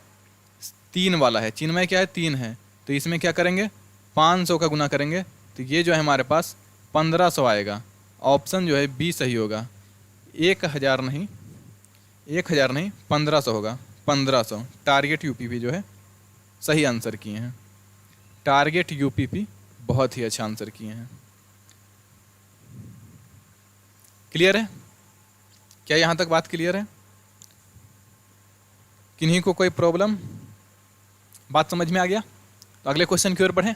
[SPEAKER 1] 3 वाला है, चिन्मय क्या है 3 है, तो इसमें क्या करेंगे 500 का गुना करेंगे, तो ये जो है हमारे पास 1500 आएगा, ऑप्शन जो है बी सही होगा, 1000 नहीं 1500 होगा, 1500। टारगेट यूपीपी जो है सही आंसर किए हैं, टारगेट यूपीपी बहुत ही अच्छा आंसर किए हैं। क्लियर है, क्या यहाँ तक बात क्लियर है, किन्हीं को कोई प्रॉब्लम, बात समझ में आ गया? तो अगले क्वेश्चन की ओर बढ़ें।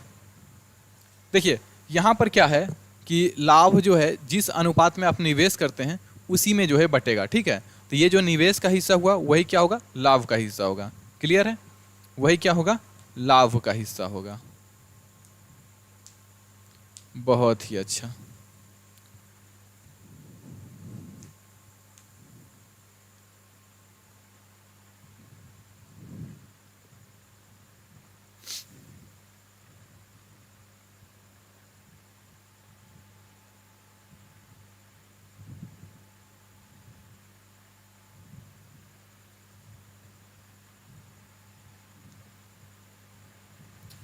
[SPEAKER 1] देखिए यहाँ पर क्या है कि लाभ जो है जिस अनुपात में आप निवेश करते हैं उसी में जो है बटेगा। ठीक है, तो ये जो निवेश का हिस्सा हुआ वही क्या होगा, लाभ का हिस्सा होगा। क्लियर है, वही क्या होगा, लाभ का हिस्सा होगा। बहुत ही अच्छा।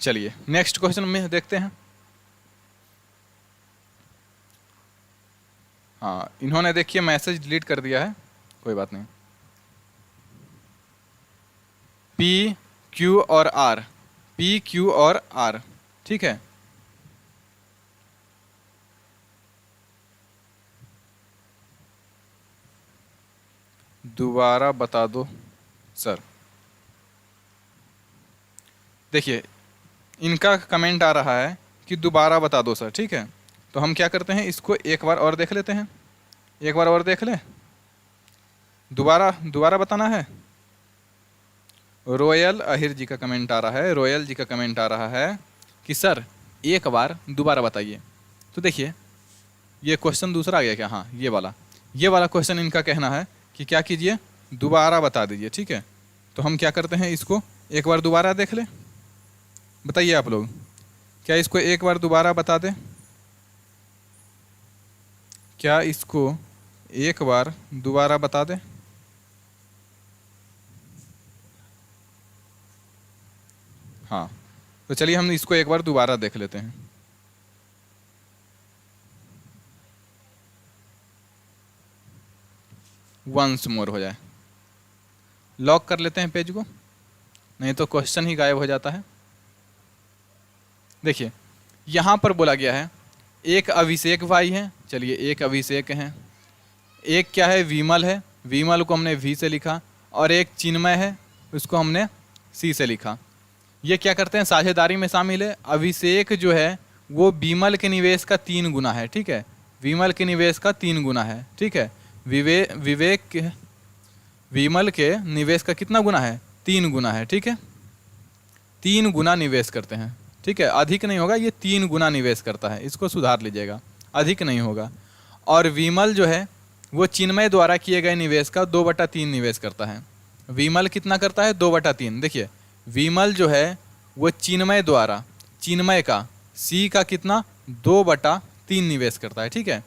[SPEAKER 1] चलिए नेक्स्ट क्वेश्चन में देखते हैं। हाँ, इन्होंने देखिए मैसेज डिलीट कर दिया है, कोई बात नहीं। पी क्यू और आर, पी क्यू और आर, ठीक है। दोबारा बता दो सर। देखिए इनका कमेंट आ रहा है कि दोबारा बता दो सर, ठीक है। तो हम क्या करते हैं, इसको एक बार और देख लेते हैं, एक बार और देख लें। दोबारा दोबारा बताना है। रॉयल अहिर जी का कमेंट आ रहा है, रॉयल जी का कमेंट आ रहा है कि सर एक बार दोबारा बताइए। तो देखिए ये क्वेश्चन दूसरा आ गया क्या, हाँ ये वाला क्वेश्चन इनका कहना है कि क्या कीजिए, दोबारा बता दीजिए, ठीक है। तो हम क्या करते हैं, इसको एक बार दोबारा देख लें। बताइए आप लोग, क्या इसको एक बार दोबारा बता दें, क्या इसको एक बार दोबारा बता दें। हाँ, तो चलिए हम इसको एक बार दोबारा देख लेते हैं। वंस मोर हो जाए, लॉक कर लेते हैं पेज को, नहीं तो क्वेश्चन ही गायब हो जाता है। देखिए यहाँ पर बोला गया है एक अभिषेक भाई हैं, चलिए एक अभिषेक हैं, एक क्या है विमल है, विमल को हमने वी से लिखा, और एक चिन्मय है उसको हमने सी से लिखा। ये क्या करते हैं, साझेदारी में शामिल है। अभिषेक जो है वो विमल के निवेश का 3 गुना है, ठीक है, विमल के निवेश का 3 गुना है, ठीक है। विमल के निवेश का कितना गुना है, 3 गुना है, ठीक है। 3 गुना निवेश करते हैं, ठीक है, अधिक नहीं होगा, ये 3 गुना निवेश करता है, इसको सुधार लीजिएगा, अधिक नहीं होगा। और विमल जो है वो चिन्मय द्वारा किए गए निवेश का 2/3 निवेश करता है। विमल कितना करता है, 2/3। देखिए विमल जो है वो चिन्मय द्वारा, चिन्मय का सी का कितना 2/3 निवेश करता है, ठीक है।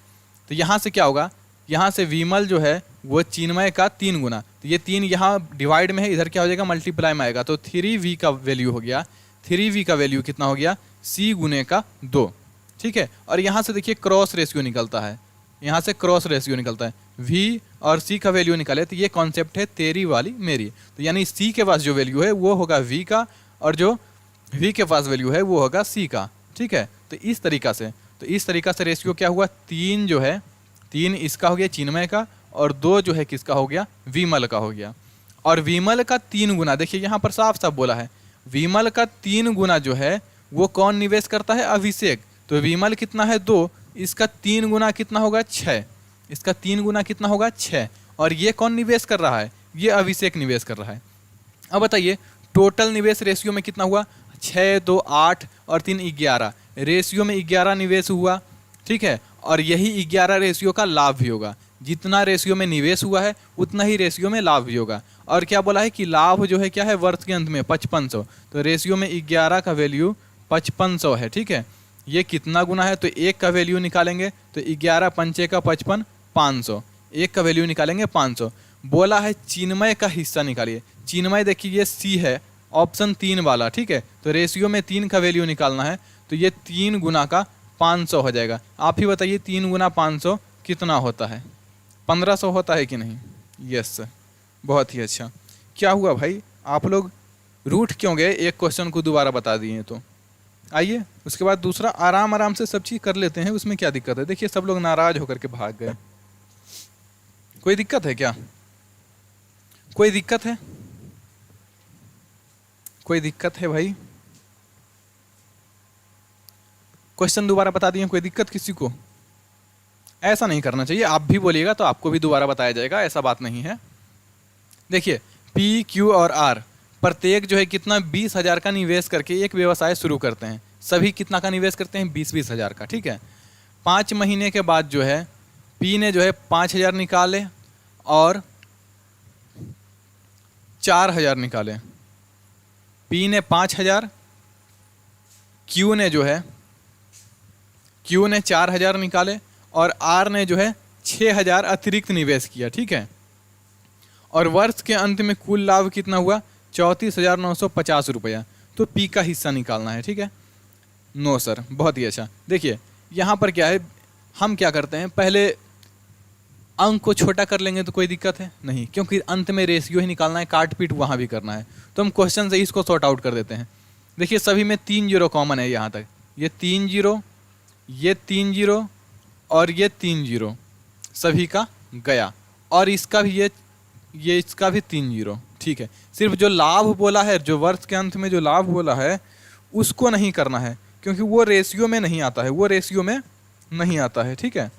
[SPEAKER 1] तो यहाँ से क्या होगा, यहाँ से विमल जो है वो चिन्मय का 3 गुना, तो ये 3 यहाँ डिवाइड में है, इधर क्या हो जाएगा मल्टीप्लाई में आएगा, तो 3v का वैल्यू हो गया, 3v का वैल्यू कितना हो गया, c गुने का 2, ठीक है। और यहाँ से देखिए क्रॉस रेशियो निकलता है, यहाँ से क्रॉस रेशियो निकलता है, v और c का वैल्यू निकाले, तो ये कॉन्सेप्ट है तेरी वाली मेरी, तो यानी c के पास जो वैल्यू है वो होगा v का, और जो v के पास वैल्यू है वो होगा c का, ठीक है। तो इस तरीका से रेशियो क्या हुआ, 3 जो है 3 इसका हो गया चिन्मय का, और 2 जो है किसका हो गया, विमल का हो गया। और विमल का 3 गुना, देखिए यहाँ पर साफ साफ बोला है, विमल का 3 गुना जो है वो कौन निवेश करता है, अभिषेक। तो विमल कितना है 2, इसका 3 गुना कितना होगा 6, इसका 3 गुना कितना होगा 6, और ये कौन निवेश कर रहा है, ये अभिषेक निवेश कर रहा है। अब बताइए टोटल निवेश रेशियो में कितना हुआ, 6 2 8 और 3 11, रेशियो में 11 निवेश हुआ, ठीक है। और यही 11 रेशियो का लाभ भी होगा, जितना रेशियो में निवेश हुआ है उतना ही रेशियो में लाभ भी होगा। और क्या बोला है कि लाभ जो है क्या है, वर्ष के अंत में 5500, तो रेशियो में 11 का वैल्यू 5500 है, ठीक है। ये कितना गुना है, तो 1 का वैल्यू निकालेंगे, तो 11 पंचे का 55, 500, 1 का वैल्यू निकालेंगे 500। बोला है चिन्मय का हिस्सा निकालिए, चिन्मय देखिए ये सी है, ऑप्शन 3 वाला, ठीक है। तो रेशियो में 3 का वैल्यू निकालना है, तो ये 3 गुना का 500 हो जाएगा। आप ही बताइए 3 गुना 500 कितना होता है, 1500 होता है कि नहीं। यस सर, बहुत ही अच्छा। क्या हुआ भाई, आप लोग रूठ क्यों गए, एक क्वेश्चन को दोबारा बता दिए। तो आइए उसके बाद दूसरा आराम आराम से सब चीज़ कर लेते हैं, उसमें क्या दिक्कत है। देखिए सब लोग नाराज होकर के भाग गए, कोई दिक्कत है क्या, कोई दिक्कत है, कोई दिक्कत है भाई। क्वेश्चन दोबारा बता दिए, कोई दिक्कत किसी को, ऐसा नहीं करना चाहिए, आप भी बोलिएगा तो आपको भी दोबारा बताया जाएगा, ऐसा बात नहीं है। देखिए पी, क्यू और आर प्रत्येक जो है कितना 20,000 का निवेश करके एक व्यवसाय शुरू करते हैं। सभी कितना का निवेश करते हैं? 20-20 हज़ार का। ठीक है, 5 महीने के बाद जो है पी ने जो है 5,000 निकाले और 4,000 निकाले। पी ने 5,000, क्यू ने जो है क्यू ने 4,000 निकाले और आर ने जो है 6,000 अतिरिक्त निवेश किया। ठीक है, और वर्ष के अंत में कुल लाभ कितना हुआ? 34,950 रुपया। तो पी का हिस्सा निकालना है। ठीक है, नो सर, बहुत ही अच्छा। देखिए यहाँ पर क्या है, हम क्या करते हैं, पहले अंक को छोटा कर लेंगे तो कोई दिक्कत है नहीं, क्योंकि अंत में रेशियो ही निकालना है, काट पीट वहाँ भी करना है, तो हम क्वेश्चन से इसको सॉर्ट आउट कर देते हैं। देखिए सभी में 3 जीरो कॉमन है यहाँ तक, ये 3 जीरो, ये 3 जीरो और ये 3 जीरो सभी का गया, और इसका भी ये इसका भी 3 जीरो। ठीक है, सिर्फ जो लाभ बोला है, जो वर्ष के अंत में जो लाभ बोला है उसको नहीं करना है, क्योंकि वो रेशियो में नहीं आता है, वो रेशियो में नहीं आता है। ठीक है,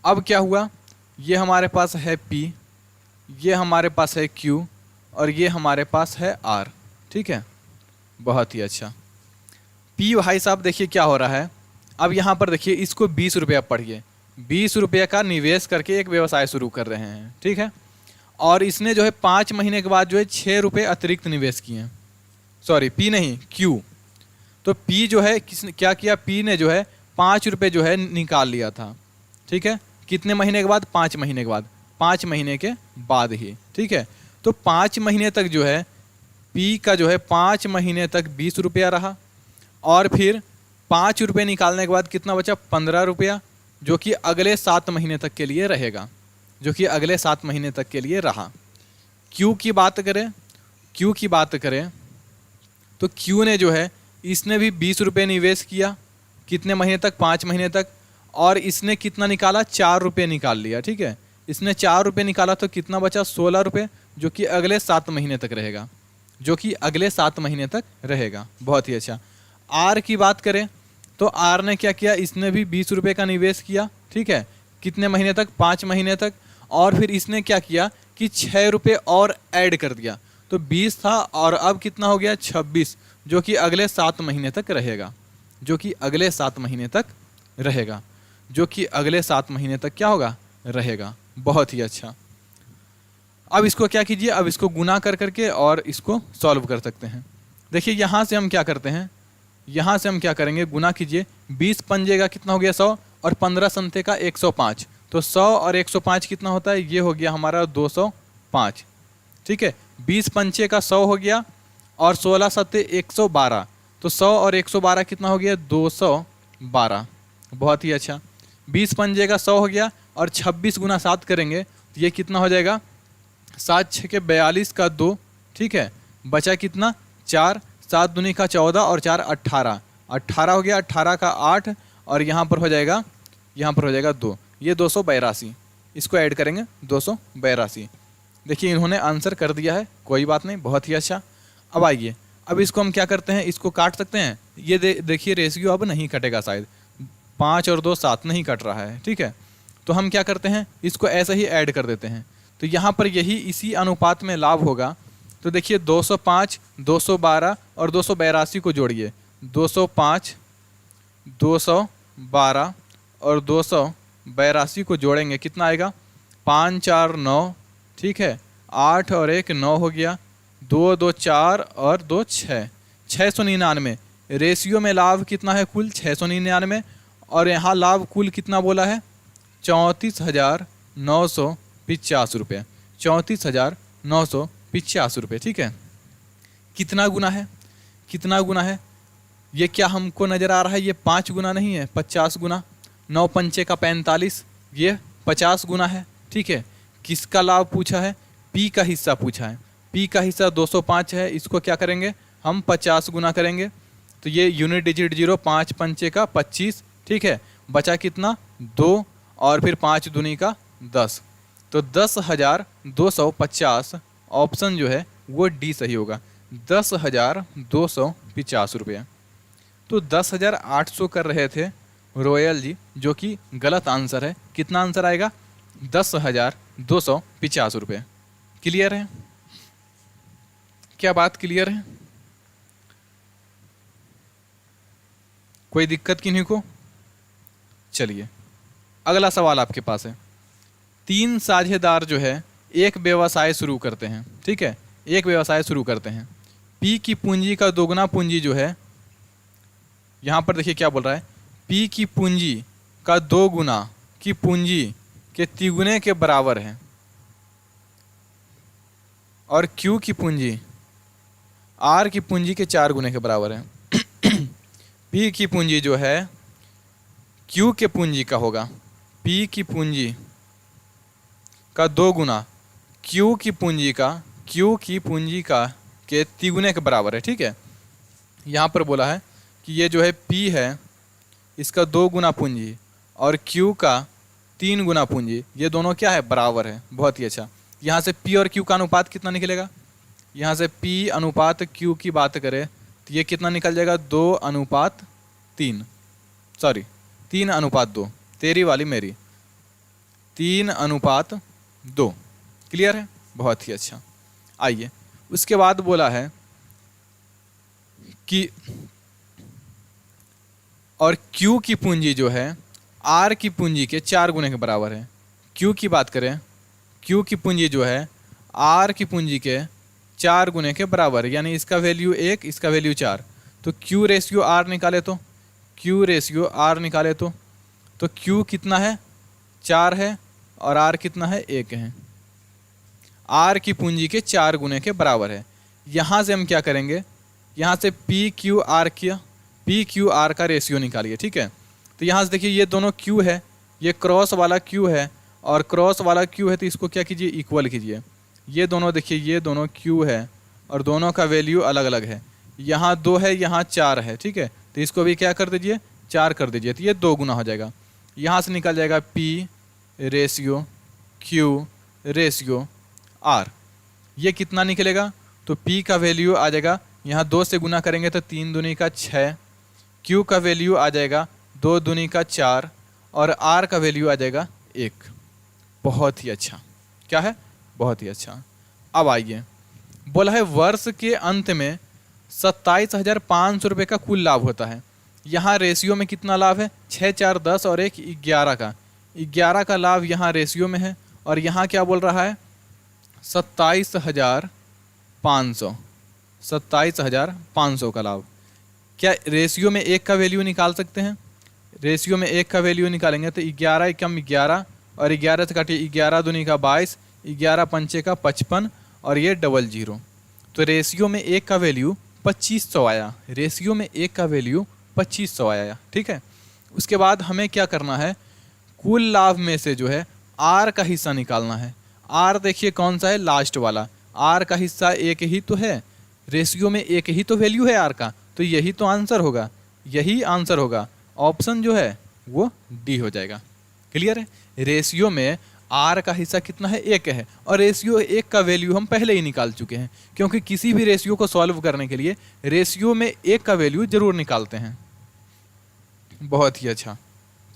[SPEAKER 1] अब क्या हुआ, ये हमारे पास है P, ये हमारे पास है Q और ये हमारे पास है R। ठीक है, बहुत ही अच्छा। P भाई साहब देखिए क्या हो रहा है, अब यहाँ पर देखिए इसको 20 रुपया पढ़िए, 20 रुपये का निवेश करके एक व्यवसाय शुरू कर रहे हैं। ठीक है, और इसने जो है 5 महीने के बाद जो है 6 रुपये अतिरिक्त निवेश किए हैं। सॉरी P नहीं, Q। तो P जो है किसने क्या किया, P ने जो है 5 रुपये जो है निकाल लिया था। ठीक है, कितने महीने के बाद? 5 महीने के बाद, 5 महीने के बाद ही। ठीक है, तो 5 महीने तक जो है P का जो है 5 महीने तक 20 रुपया रहा, और फिर 5 रुपये निकालने के बाद कितना बचा? 15 रुपया, जो कि अगले 7 महीने तक के लिए रहेगा, जो कि अगले 7 महीने तक के लिए रहा। Q की बात करें, Q की बात करें तो Q ने जो है इसने भी 20 रुपये निवेश किया, कितने महीने तक? 5 महीने तक, और इसने कितना निकाला? 4 रुपये निकाल लिया। ठीक है, इसने 4 रुपये निकाला तो कितना बचा? 16 रुपये, जो कि अगले 7 महीने तक रहेगा, जो कि अगले 7 महीने तक रहेगा। बहुत ही अच्छा। R की बात करें तो R ने क्या किया, इसने भी 20 रुपये का निवेश किया। ठीक है, कितने महीने तक? 5 महीने तक, और फिर इसने क्या किया कि 6 रुपये और ऐड कर दिया, तो 20 था और अब कितना हो गया? 26, जो कि अगले 7 महीने तक रहेगा, जो कि अगले 7 महीने तक रहेगा, जो कि अगले 7 महीने तक क्या होगा? रहेगा। बहुत ही अच्छा। अब इसको क्या कीजिए, अब इसको गुना कर करके और इसको सॉल्व कर सकते हैं। देखिए यहाँ से हम क्या करते हैं, यहाँ से हम क्या करेंगे, गुना कीजिए, 20 पंजे का कितना हो गया? 100, और 15 संते का 105, तो 100 और 105 कितना होता है? ये हो गया हमारा 205। ठीक है, 20 पंचे का 100 हो गया और 16 सत्ते 112, तो 100 और 112 कितना हो गया? 212। बहुत ही अच्छा। 20 पंजे का 100 हो गया और 26 गुना 7 करेंगे तो ये कितना हो जाएगा? 7 6 के 42 का 2। ठीक है, बचा कितना? 4, 7 दूनी का 14 और 4 18, 18 हो गया, 18 का 8, और यहाँ पर हो जाएगा 2, ये 282। इसको ऐड करेंगे 282। देखिए इन्होंने आंसर कर दिया है, कोई बात नहीं, बहुत ही अच्छा। अब आइए, अब इसको हम क्या करते हैं, इसको काट सकते हैं। ये देखिए रेशियो अब नहीं कटेगा, शायद 5 और 2 7 नहीं कट रहा है। ठीक है, तो हम क्या करते हैं, इसको ऐसे ही ऐड कर देते हैं, तो यहाँ पर यही इसी अनुपात में लाभ होगा। तो देखिए 205, 212 और 282 को जोड़िए, 205, 212 और 282 को जोड़ेंगे, कितना आएगा? 5 4 9। ठीक है, 8 और 1 9 हो गया, 2 2 4 और 2 6, 699। रेशियो में लाभ कितना है? कुल 699, और यहाँ लाभ कुल कितना बोला है? 34,950 रुपये, 34,950 रुपये। ठीक है, कितना गुना है? कितना गुना है? ये क्या हमको नज़र आ रहा है? ये 5 गुना नहीं है, 50 गुना। 9 पंचे का 45, ये 50 गुना है। ठीक है, किसका लाभ पूछा है? P का हिस्सा पूछा है। P का हिस्सा 205 है, इसको क्या करेंगे हम? 50 गुना करेंगे, तो ये यूनिट डिजिट 0, 5 पंचे का 25। ठीक है, बचा कितना? 2, और फिर 5 दूनी का 10, तो 10,250। ऑप्शन जो है वो डी सही होगा, 10,250 रुपये। तो 10,800 कर रहे थे, रॉयल जी, जो कि गलत आंसर है। कितना आंसर आएगा? 10,250 रुपये। क्लियर है? क्या बात क्लियर है? कोई दिक्कत किन्हीं को? चलिए अगला सवाल आपके पास है। 3 साझेदार जो है एक व्यवसाय शुरू करते हैं, ठीक है, एक व्यवसाय शुरू करते हैं। पी की पूंजी का दोगुना पूंजी जो है, यहाँ पर देखिए क्या बोल रहा है, पी की पूंजी का 2 गुना की पूंजी के तिगुने के बराबर है और क्यू की पूंजी आर की पूंजी के 4 गुने के बराबर है। पी की पूंजी जो है क्यू के पूंजी का होगा, पी की पूंजी का 2 गुना क्यू की पूंजी का के तिगुने के बराबर है, ठीक है। यहाँ पर बोला है कि ये जो है पी है, इसका 2 गुना पूंजी और क्यू का 3 गुना पूंजी, ये दोनों क्या है? बराबर है। बहुत ही अच्छा। यहाँ से पी और क्यू का अनुपात कितना निकलेगा? यहाँ से पी अनुपात क्यू की बात करें तो ये कितना निकल जाएगा? 2:3, सॉरी 3:2, तेरी वाली मेरी, 3:2। क्लियर है? बहुत ही अच्छा। आइए उसके बाद बोला है कि और Q की पूंजी जो है R की पूंजी के 4 गुने के बराबर है। Q की बात करें, Q की पूंजी जो है R की पूंजी के 4 गुने के बराबर, यानी इसका वैल्यू 1, इसका वैल्यू 4। तो Q रेशियो R निकाले तो Q कितना है? 4 है और R कितना है? 1 है। R की पूंजी के 4 गुने के बराबर है। यहाँ से हम क्या करेंगे? यहाँ से पी क्यू आर का रेशियो निकालिए, ठीक है। तो यहाँ से देखिए ये दोनों Q है, ये क्रॉस वाला Q है और क्रॉस वाला Q है, तो इसको क्या कीजिए? इक्वल कीजिए। ये दोनों देखिए, ये दोनों Q है और दोनों का वैल्यू अलग अलग है। यहाँ 2 है, यहाँ 4 है, ठीक है। तो इसको भी क्या कर दीजिए? 4 कर दीजिए, तो ये 2 गुना हो जाएगा। यहाँ से निकल जाएगा P ratio Q ratio R। ये कितना निकलेगा? तो P का वैल्यू आ जाएगा, यहाँ 2 से गुना करेंगे तो 3 दूनी का 6, Q का वैल्यू आ जाएगा 2 दूनी का 4 और R का वैल्यू आ जाएगा 1। बहुत ही अच्छा। क्या है? बहुत ही अच्छा। अब आइए, बोला है वर्ष के अंत में 27,500 रुपये का कुल लाभ होता है। यहाँ रेशियो में कितना लाभ है? 6, 4, 10 और 1 11 का, 11 का लाभ यहाँ रेशियो में है। और यहाँ क्या बोल रहा है? 27,500 का लाभ। क्या रेशियो में 1 का वैल्यू निकाल सकते हैं? रेशियो में 1 का वैल्यू निकालेंगे तो 11 एकम 11 और 11 से काटिए 11 दूनी का 22, 11 पंचे का 55 और ये 00। तो रेशियो में 1 का वैल्यू 2500 आया। रेशियो में 1 का वैल्यू 2500 आया, ठीक है। उसके बाद हमें क्या करना है? कुल लाभ में से जो है R का हिस्सा निकालना है। R देखिए कौन सा है? लास्ट वाला। R का हिस्सा 1 ही तो है, रेशियो में 1 ही तो वैल्यू है R का, तो यही तो आंसर होगा, यही आंसर होगा। ऑप्शन जो है वो डी हो जाएगा। क्लियर है? रेशियो में R का हिस्सा कितना है? 1 है और रेशियो 1 का वैल्यू हम पहले ही निकाल चुके हैं, क्योंकि किसी भी रेशियो को सॉल्व करने के लिए रेशियो में 1 का वैल्यू जरूर निकालते हैं। बहुत ही अच्छा।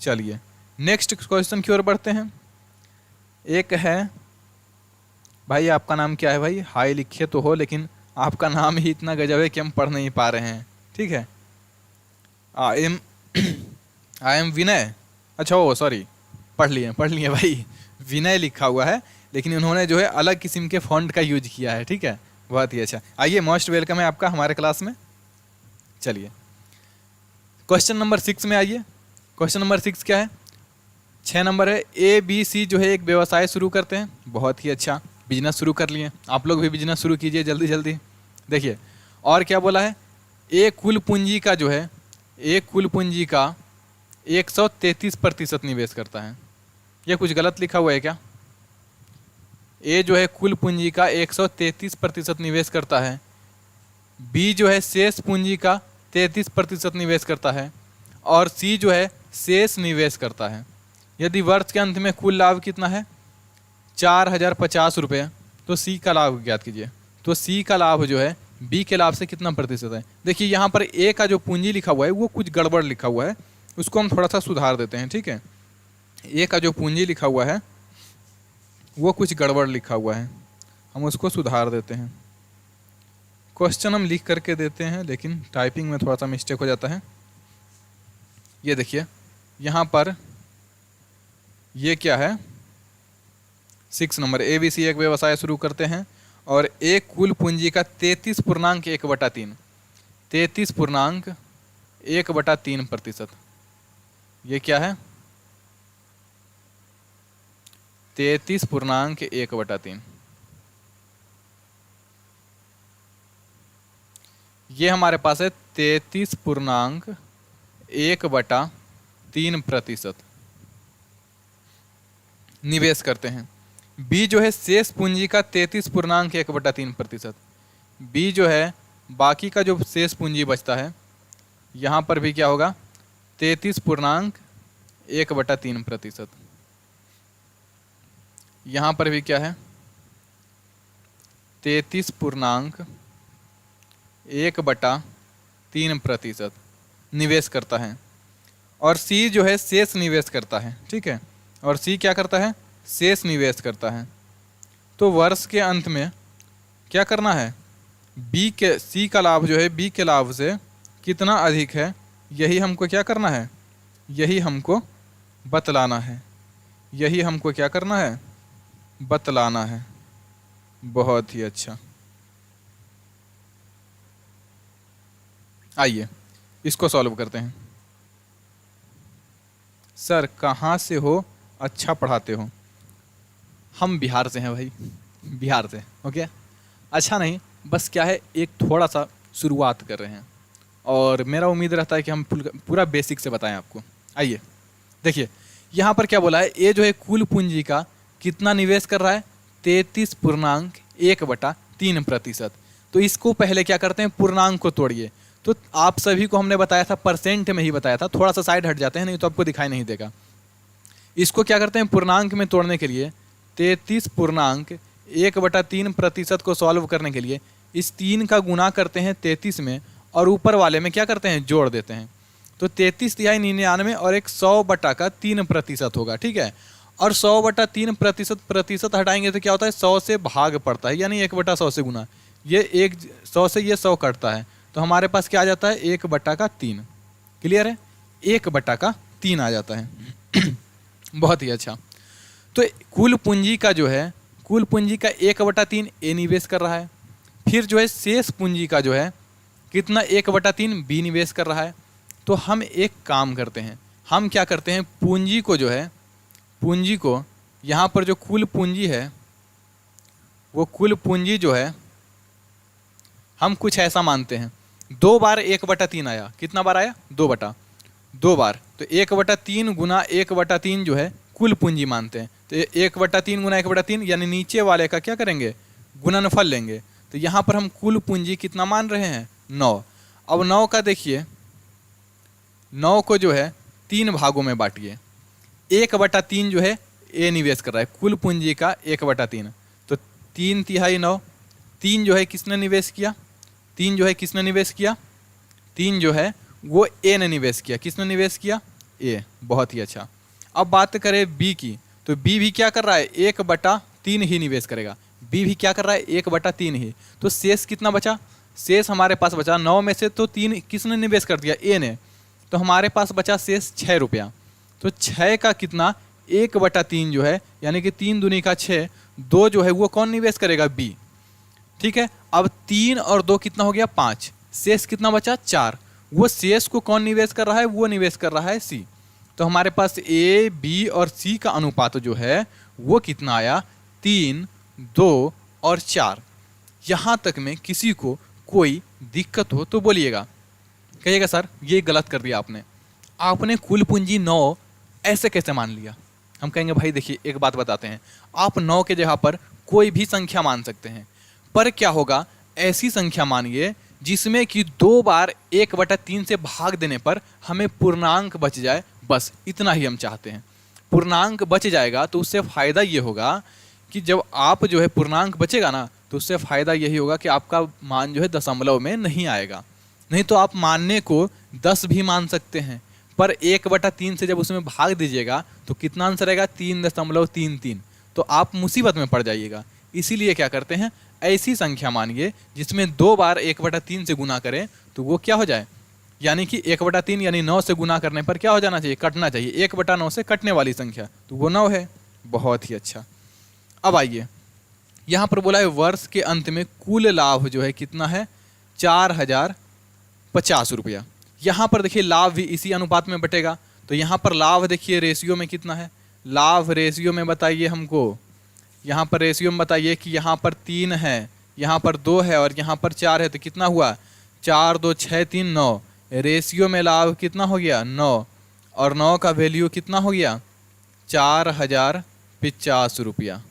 [SPEAKER 1] चलिए नेक्स्ट क्वेश्चन की ओर बढ़ते हैं। एक है, भाई आपका नाम क्या है भाई? हाय लिखे तो हो, लेकिन आपका नाम ही इतना गजब है कि हम पढ़ नहीं पा रहे हैं, ठीक है। आई एम विनय। अच्छा ओ सॉरी, पढ़ लिए भाई, विनय लिखा हुआ है, लेकिन उन्होंने जो है अलग किस्म के फॉन्ट का यूज किया है, ठीक है। बहुत ही अच्छा। आइए, मोस्ट वेलकम है आपका हमारे क्लास में। चलिए क्वेश्चन नंबर 6 में आइए। क्वेश्चन नंबर 6 क्या है? 6 नंबर है, ABC जो है एक व्यवसाय शुरू करते हैं। बहुत ही अच्छा, बिजनेस शुरू कर लिए। आप लोग भी बिजनेस शुरू कीजिए जल्दी जल्दी। देखिए और क्या बोला है? एक कुल पूंजी का जो है, एक कुल पूंजी का 133% निवेश करता है। ये कुछ गलत लिखा हुआ है क्या? ए जो है कुल पूंजी का 133% निवेश करता है, बी जो है शेष पूंजी का 33% निवेश करता है और सी जो है शेष निवेश करता है। यदि वर्ष के अंत में कुल लाभ कितना है? 4,050 रुपये, तो सी का लाभ ज्ञात कीजिए। तो सी का लाभ जो है बी के लाभ से कितना प्रतिशत है? देखिए यहाँ पर ए का जो पूंजी लिखा हुआ है वो कुछ गड़बड़ लिखा हुआ है, उसको हम थोड़ा सा सुधार देते हैं, ठीक है। ए का जो पूंजी लिखा हुआ है वो कुछ गड़बड़ लिखा हुआ है, हम उसको सुधार देते हैं। क्वेश्चन हम लिख करके देते हैं, लेकिन टाइपिंग में थोड़ा सा मिस्टेक हो जाता है। ये देखिए यहाँ पर ये क्या है, 6 नंबर, ABC एक व्यवसाय शुरू करते हैं और एक कुल पूंजी का 33.1/3 33.1/3%। ये क्या है, 33.1/3। ये हमारे पास है 33.1/3% निवेश करते हैं। बी जो है शेष पूंजी का 33.1/3%। बी जो है बाकी का जो शेष पूंजी बचता है, यहाँ पर भी क्या होगा 33.1/3%। यहाँ पर भी क्या है 33.1/3% निवेश करता है। और सी जो है शेष निवेश करता है, ठीक है। और सी क्या करता है, शेष निवेश करता है। तो वर्ष के अंत में क्या करना है, सी का लाभ जो है बी के लाभ से कितना अधिक है, यही हमको क्या करना है, यही हमको बतलाना है। यही हमको क्या करना है, बतलाना है। बहुत ही अच्छा। आइए इसको सॉल्व करते हैं। सर कहाँ से हो, अच्छा पढ़ाते हो। हम बिहार से हैं भाई, बिहार से। ओके, अच्छा नहीं, बस क्या है एक थोड़ा सा शुरुआत कर रहे हैं और मेरा उम्मीद रहता है कि हम पूरा बेसिक से बताएं आपको। आइए देखिए यहाँ पर क्या बोला है, ए जो है कुल पूंजी का कितना निवेश कर रहा है, 33.1/3%। तो इसको पहले क्या करते हैं, पूर्णांक को तोड़िए। तो आप सभी को हमने बताया था परसेंट में ही बताया था, थोड़ा सा साइड हट जाते हैं नहीं तो आपको दिखाई नहीं देगा। इसको क्या करते हैं, पूर्णांक में तोड़ने के लिए 33.1/3% को सॉल्व करने के लिए इस 3 का गुना करते हैं 33 में और ऊपर वाले में क्या करते हैं, जोड़ देते हैं। तो 33×99 और एक 100/3% होगा, ठीक है। और 100/3% हटाएंगे तो क्या होता है, 100 से भाग पड़ता है, यानी 1/100 से गुना। ये 100 से ये 100 कटता है तो हमारे पास क्या आ जाता है, 1/3। क्लियर है, 1/3 आ जाता है। बहुत ही अच्छा। तो कुल पूंजी का जो है, कुल पूंजी का 1/3 ए निवेश कर रहा है। फिर जो है शेष पूंजी का जो है कितना, 1/3 बी निवेश कर रहा है। तो हम एक काम करते हैं, हम क्या करते हैं, पूंजी को जो है, पूंजी को यहाँ पर जो कुल पूंजी है वो कुल पूंजी जो है हम कुछ ऐसा मानते हैं, 2 बार 1/3 आया। कितना बार आया, 2 बार। तो 1/3 गुना 1/3 जो है कुल पूंजी मानते हैं। तो 1/3 गुना 1/3 यानी नीचे वाले का क्या करेंगे, गुणनफल लेंगे। तो यहाँ पर हम कुल पूंजी कितना मान रहे हैं, 9। अब 9 का देखिए, 9 को जो है 3 भागों में बांटिए। 1/3 जो है ए निवेश कर रहा है, कुल पूंजी का 1/3। तो 3/3 9। 3 जो है किसने निवेश किया, 3 जो है किसने निवेश किया, 3 जो है वो ए ने निवेश किया। किसने निवेश किया, ए। बहुत ही अच्छा। अब बात करें बी की, तो बी भी क्या कर रहा है, 1/3 ही निवेश करेगा। बी भी क्या कर रहा है, 1/3 ही। तो शेष कितना बचा, शेष हमारे पास बचा 9 में से तो 3 किसने निवेश कर दिया, ए ने। तो हमारे पास बचा शेष 6 रुपया। तो 6 का कितना, 1/3 जो है, यानी कि 3 दूनी का 6, 2 जो है वो कौन निवेश करेगा, बी। ठीक है। अब 3 और 2 कितना हो गया, 5। शेष कितना बचा, 4। वो शेष को कौन निवेश कर रहा है, वो निवेश कर रहा है सी। तो हमारे पास ए, बी और सी का अनुपात जो है वो कितना आया, 3, 2 और 4। यहाँ तक में किसी को कोई दिक्कत हो तो बोलिएगा, कहिएगा सर ये गलत कर दिया आपने, आपने कुल पूंजी 9 ऐसे कैसे मान लिया। हम कहेंगे भाई देखिए एक बात बताते हैं, आप 9 के जगह पर कोई भी संख्या मान सकते हैं, पर क्या होगा, ऐसी संख्या मानिए जिसमें कि 2 बार 1/3 से भाग देने पर हमें पूर्णांक बच जाए, बस इतना ही हम चाहते हैं। पूर्णांक बच जाएगा तो उससे फ़ायदा ये होगा कि जब आप जो है पूर्णांक बचेगा ना, तो उससे फ़ायदा यही होगा कि आपका मान जो है दशमलव में नहीं आएगा। नहीं तो आप मानने को 10 भी मान सकते हैं, पर 1/3 से जब उसमें भाग दीजिएगा तो कितना आंसर आएगा? 3.33। तो आप मुसीबत में पड़ जाइएगा। इसीलिए क्या करते हैं, ऐसी संख्या मानिए जिसमें 2 बार 1/3 से गुना करें तो वो क्या हो जाए, यानी कि 1/3 यानी 9 से गुना करने पर क्या हो जाना चाहिए? कटना चाहिए। 1/9 से कटने वाली संख्या तो वो 9 है। बहुत ही अच्छा। अब आइए, यहाँ पर बोला है वर्ष के अंत में कुल लाभ जो है कितना है? 4050 रुपया। यहाँ पर देखिए लाभ भी इसी अनुपात में बटेगा। तो यहाँ पर लाभ देखिए रेशियो में कितना है? लाभ रेशियो में बताइए हमको। यहाँ पर रेशियो में बताइए कि यहाँ पर 3 है, यहाँ पर 2 है और यहाँ पर 4 है। तो कितना हुआ? 4 2 6 3 9। रेशियो में लाभ कितना हो गया? 9। और 9 का वैल्यू कितना हो गया? 4050 रुपया।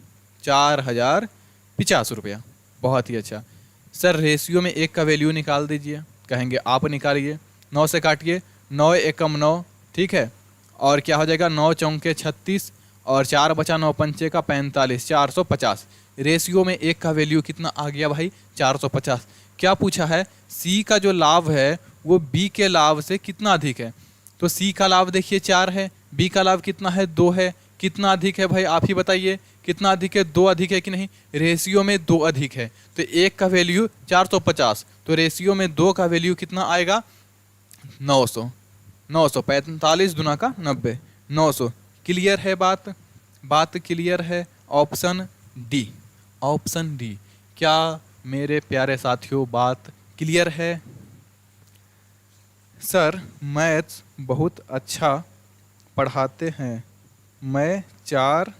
[SPEAKER 1] 4050 रुपया। बहुत ही अच्छा। सर रेशियो में 1 का वैल्यू निकाल दीजिए। कहेंगे आप निकालिए। 9 से काटिए, 9 एकम 9, ठीक है। और क्या हो जाएगा? 9 चौके 36 और 4 बचा 9 पंचे का 45, 450। रेशियो में 1 का वैल्यू कितना आ गया भाई? 450। क्या पूछा है? सी का जो लाभ है वो बी के लाभ से कितना अधिक है? तो सी का लाभ देखिए 4 है, बी का लाभ कितना है? 2 है। कितना अधिक है भाई आप ही बताइए? कितना अधिक है? 2 अधिक है कि नहीं? रेशियो में 2 अधिक है। तो 1 का वैल्यू 450, तो रेशियो में 2 का वैल्यू कितना आएगा? 900। 900 45 दुना का 90, 900। क्लियर है बात? बात क्लियर है? Option D, option D. क्या मेरे प्यारे साथियों बात क्लियर है? सर मैथ्स बहुत अच्छा पढ़ाते हैं, मैं 4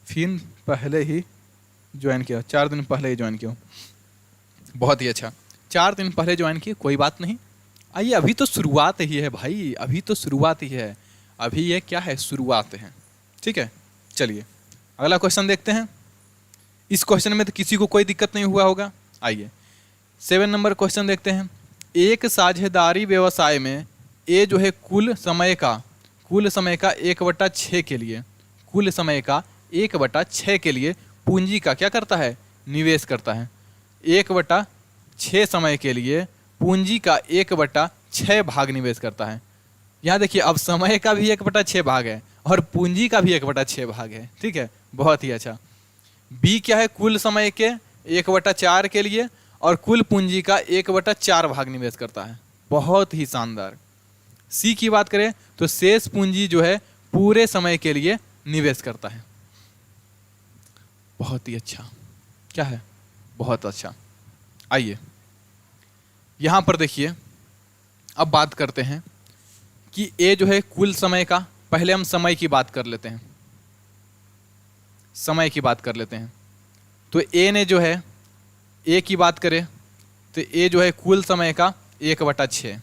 [SPEAKER 1] दिन पहले ही ज्वाइन किया। 4 दिन पहले ही ज्वाइन किया। बहुत ही अच्छा। 4 दिन पहले ज्वाइन किए, कोई बात नहीं। आइए, अभी तो शुरुआत ही है भाई, अभी तो शुरुआत ही है। अभी ये क्या है? शुरुआत है। ठीक है, चलिए अगला क्वेश्चन देखते हैं। इस क्वेश्चन में तो किसी को कोई दिक्कत नहीं हुआ होगा। आइए 7 नंबर क्वेश्चन देखते हैं। एक साझेदारी व्यवसाय में ए जो है कुल समय का 1/6 के लिए, कुल समय का 1/6 के लिए पूंजी का क्या करता है? निवेश करता है। 1/6 समय के लिए पूंजी का 1/6 भाग निवेश करता है। यहाँ देखिए अब समय का भी 1/6 भाग है और पूंजी का भी 1/6 भाग है। ठीक है, बहुत ही अच्छा। बी क्या है? कुल समय के 1/4 के लिए और कुल पूंजी का 1/4 भाग निवेश करता है। बहुत ही शानदार। सी की बात करें तो शेष पूंजी जो है पूरे समय के लिए निवेश करता है। बहुत ही अच्छा। क्या है? बहुत अच्छा। आइए यहां पर देखिए, अब बात करते हैं कि ए जो है कुल समय का, पहले हम समय की बात कर लेते हैं, समय की बात कर लेते हैं। तो ए ने जो है, ए की बात करें तो ए जो है कुल समय का 1/6।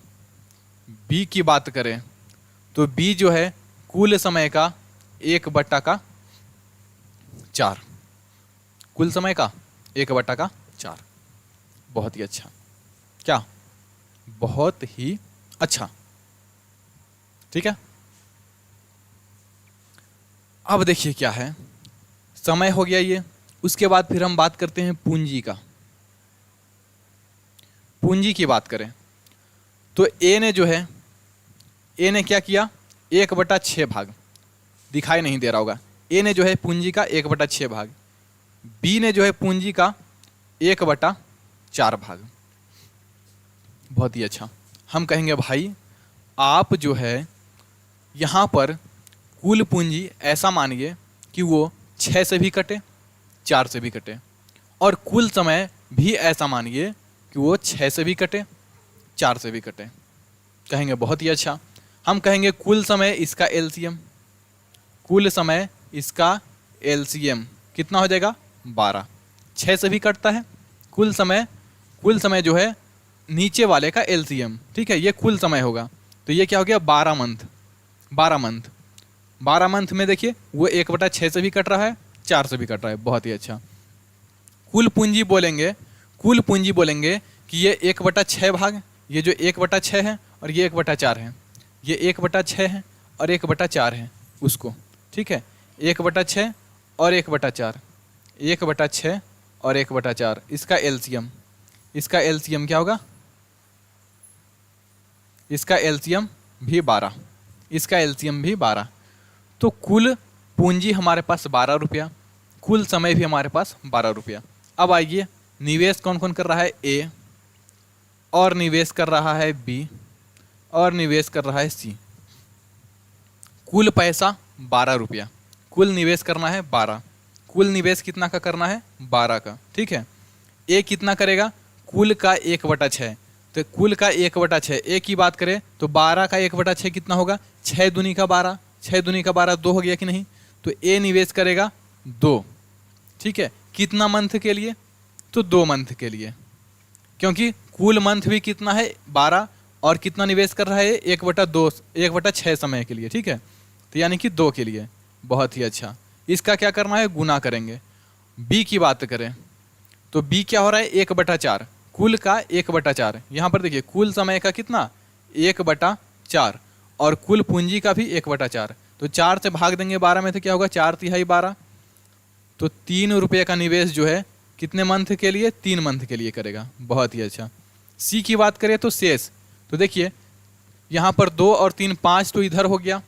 [SPEAKER 1] बी की बात करें तो बी जो है कुल समय का 1/4, कुल समय का 1/4। बहुत ही अच्छा। क्या? बहुत ही अच्छा। ठीक है, अब देखिए क्या है, समय हो गया ये। उसके बाद फिर हम बात करते हैं पूंजी का। पूंजी की बात करें तो ए ने जो है, ए ने क्या किया? 1/6 भाग, दिखाई नहीं दे रहा होगा। ए ने जो है पूंजी का 1/6 भाग, बी ने जो है पूंजी का 1/4 भाग। बहुत ही अच्छा। हम कहेंगे भाई आप जो है यहाँ पर कुल पूंजी ऐसा मानिए कि वो 6 से भी कटे, 4 से भी कटे, और कुल समय भी ऐसा मानिए कि वो 6 से भी कटे, 4 से भी कटे। कहेंगे बहुत ही अच्छा। हम कहेंगे कुल समय इसका एलसीएम, कुल समय इसका एलसीएम कितना हो जाएगा? 12। 6 से भी कटता है कुल समय जो है नीचे वाले का एलसीएम। ठीक है, ये कुल समय होगा। तो ये क्या हो गया? 12 मंथ। 12 मंथ में देखिए वो 1/6 से भी कट रहा है, 4 से भी कट रहा है। बहुत ही अच्छा। कुल पूंजी बोलेंगे, कुल पूंजी बोलेंगे कि ये 1/6 भाग, ये जो 1/6 है और ये 1/4 है, ये 1/6 है और 1/4 है उसको। ठीक है, 1/6 और 1/4, 1/6 और 1/4, इसका एलसीएम, इसका एलसीएम क्या होगा? इसका एलसीएम भी 12, इसका एलसीएम भी 12। तो कुल पूंजी हमारे पास 12 रुपया, कुल समय भी हमारे पास 12 रुपया। अब आइए, निवेश कौन कौन कर रहा है? ए, और निवेश कर रहा है बी, और निवेश कर रहा है सी। कुल पैसा 12 रुपया, कुल निवेश करना है 12। कुल निवेश कितना का करना है? 12 का, ठीक है। ए कितना करेगा? कुल का 1/6, तो कुल का 1/6 ए की बात करें तो 12 का 1/6 कितना होगा? 6 दूनी का 12, 6 दूनी का 12 2 हो गया कि नहीं? तो ए निवेश करेगा 2, ठीक है। कितना मंथ के लिए? तो 2 मंथ के लिए, क्योंकि कुल मंथ भी कितना है? 12, और कितना निवेश कर रहा है? 1/2, 1/6 समय के लिए, ठीक है। तो यानी कि 2 के लिए। बहुत ही अच्छा। इसका क्या करना है? गुना करेंगे। बी की बात करें तो बी क्या हो रहा है? 1/4, कुल का 1/4। यहाँ पर देखिए, कुल समय का कितना? 1/4, और कुल पूंजी का भी 1/4। तो 4 से भाग देंगे 12 में तो क्या होगा? 4 तिहाई 12। तो 3 रुपये का निवेश जो है कितने मंथ के लिए? 3 मंथ के लिए करेगा। बहुत ही अच्छा। सी की बात करें तो शेष, तो देखिए यहाँ पर 2 और 3 5, तो इधर हो गया,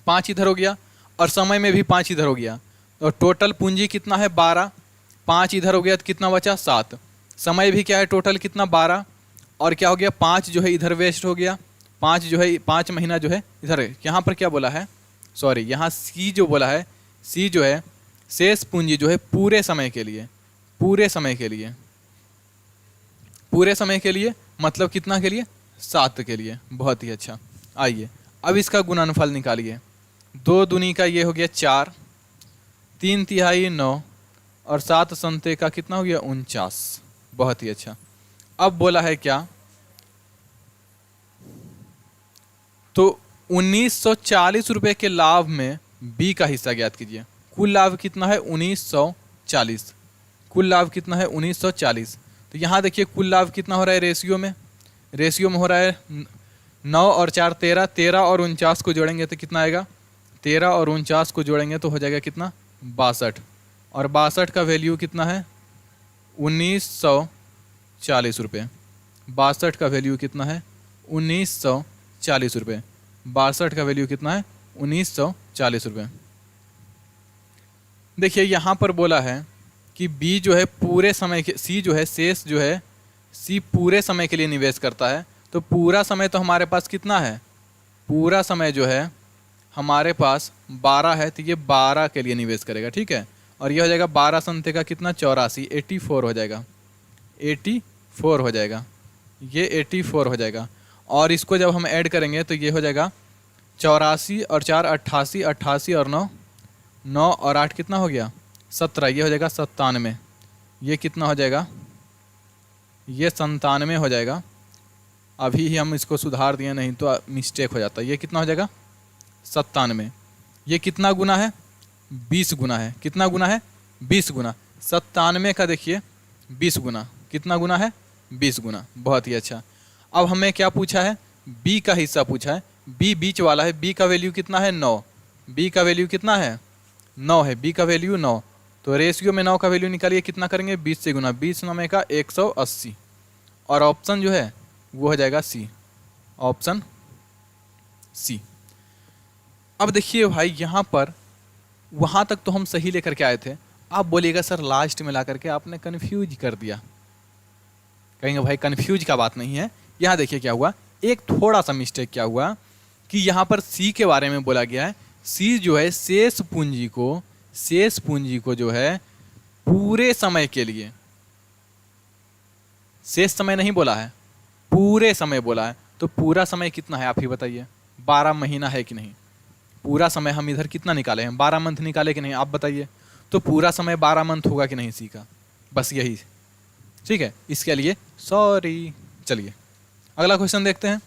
[SPEAKER 1] 5 इधर हो गया, और समय में भी 5 इधर हो गया। तो टोटल पूंजी कितना है? 12, 5 इधर हो गया तो कितना बचा? 7। समय भी क्या है? टोटल कितना? 12, और क्या हो गया? 5 जो है इधर वेस्ट हो गया, 5 जो है 5 महीना जो है इधर है। यहाँ पर क्या बोला है? सॉरी, यहाँ सी जो बोला है, सी जो है शेष पूंजी जो है पूरे समय के लिए, पूरे समय के लिए, पूरे समय के लिए मतलब कितना के लिए? 7 के लिए। बहुत ही अच्छा। आइए अब इसका गुणनफल निकालिए। 2 दूनी का ये हो गया 4, 3 तिहाई 9, और 7 संते का कितना हो गया? 49। बहुत ही अच्छा। अब बोला है क्या? तो 1940 रुपये के लाभ में बी का हिस्सा ज्ञात कीजिए। कुल लाभ कितना है? 1940। कुल लाभ कितना है? 1940। तो यहाँ देखिए कुल लाभ कितना हो रहा है? रेशियो में, रेशियो में हो रहा है 9 और 4 13, 13 और 49 को जोड़ेंगे तो कितना आएगा? 13 और 49 को जोड़ेंगे तो हो जाएगा कितना? 62, और 62 का वैल्यू कितना है? 1940 रुपये। 62 का वैल्यू कितना है? 1940 रुपये। 62 का वैल्यू कितना है? 1940 रुपये। देखिए यहाँ पर बोला है कि बी जो है पूरे समय के, सी जो है शेष जो है, सी पूरे समय के लिए निवेश करता है। तो पूरा समय तो हमारे पास कितना है? पूरा समय जो है हमारे पास 12 है, तो ये 12 के लिए निवेश करेगा, ठीक है। और ये हो जाएगा 12 संते का कितना? 84, 84 हो जाएगा, 84 हो जाएगा, ये 84 हो जाएगा। और इसको जब हम ऐड करेंगे तो ये हो जाएगा 84 और 4 88, 88 और 9 9 और 8 कितना हो गया? 17, ये हो जाएगा 97। ये कितना हो जाएगा? ये 97 हो जाएगा। अभी ही हम इसको सुधार दिए, नहीं तो मिस्टेक हो जाता। ये कितना हो जाएगा? 97। ये कितना गुना है? 20 गुना है। कितना गुना है? 20 गुना। 97 का देखिए 20 गुना, कितना गुना है? 20 गुना। बहुत ही अच्छा। अब हमें क्या पूछा है? बी का हिस्सा पूछा है। बी बीच वाला है, बी का वैल्यू कितना है? 9। बी का वैल्यू कितना है? 9 है, बी का वैल्यू 9। तो रेशियो में 9 का वैल्यू निकालिए, कितना करेंगे? 20 से गुना, 20 9 का 180, और ऑप्शन जो है वो हो जाएगा सी, ऑप्शन सी। अब देखिए भाई यहाँ पर वहाँ तक तो हम सही लेकर के आए थे, आप बोलिएगा सर लास्ट में ला करके आपने कन्फ्यूज कर दिया। कहेंगे भाई कन्फ्यूज का बात नहीं है। यहाँ देखिए क्या हुआ, एक थोड़ा सा मिस्टेक क्या हुआ कि यहाँ पर सी के बारे में बोला गया है। सी जो है शेष पूंजी को जो है पूरे समय के लिए, शेष समय नहीं बोला है, पूरे समय बोला है। तो पूरा समय कितना है आप ही बताइए? 12 महीना है कि नहीं? पूरा समय हम इधर कितना निकाले हैं? 12 मंथ निकाले कि नहीं? आप बताइए। तो पूरा समय 12 मंथ होगा कि नहीं सी का? बस यही, ठीक है। इसके लिए सॉरी। चलिए अगला क्वेश्चन देखते हैं।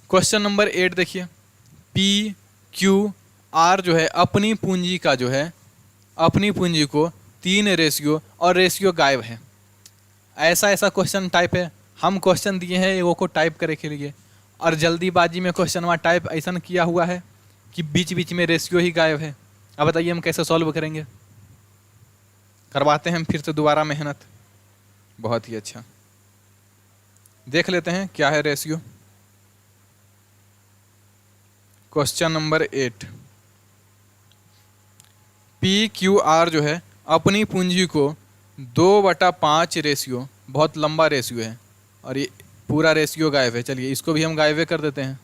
[SPEAKER 1] क्वेश्चन नंबर 8 देखिए। पी क्यू आर जो है अपनी पूंजी का जो है, अपनी पूंजी को 3 रेशियो और रेशियो गायब है। ऐसा क्वेश्चन टाइप है। हम क्वेश्चन दिए हैं वो को टाइप करे के लिए, और जल्दीबाजी में क्वेश्चन वहाँ टाइप ऐसा किया हुआ है कि बीच बीच में रेशियो ही गायब है। अब बताइए हम कैसे सॉल्व करेंगे? करवाते हैं हम फिर से दोबारा मेहनत। बहुत ही अच्छा। देख लेते हैं क्या है ratio. Question number 8, P Q R जो है अपनी पूंजी को 2/5 रेशियो, बहुत लंबा रेशियो है और ये पूरा रेशियो गायब है। चलिए इसको भी हम गायब कर देते हैं,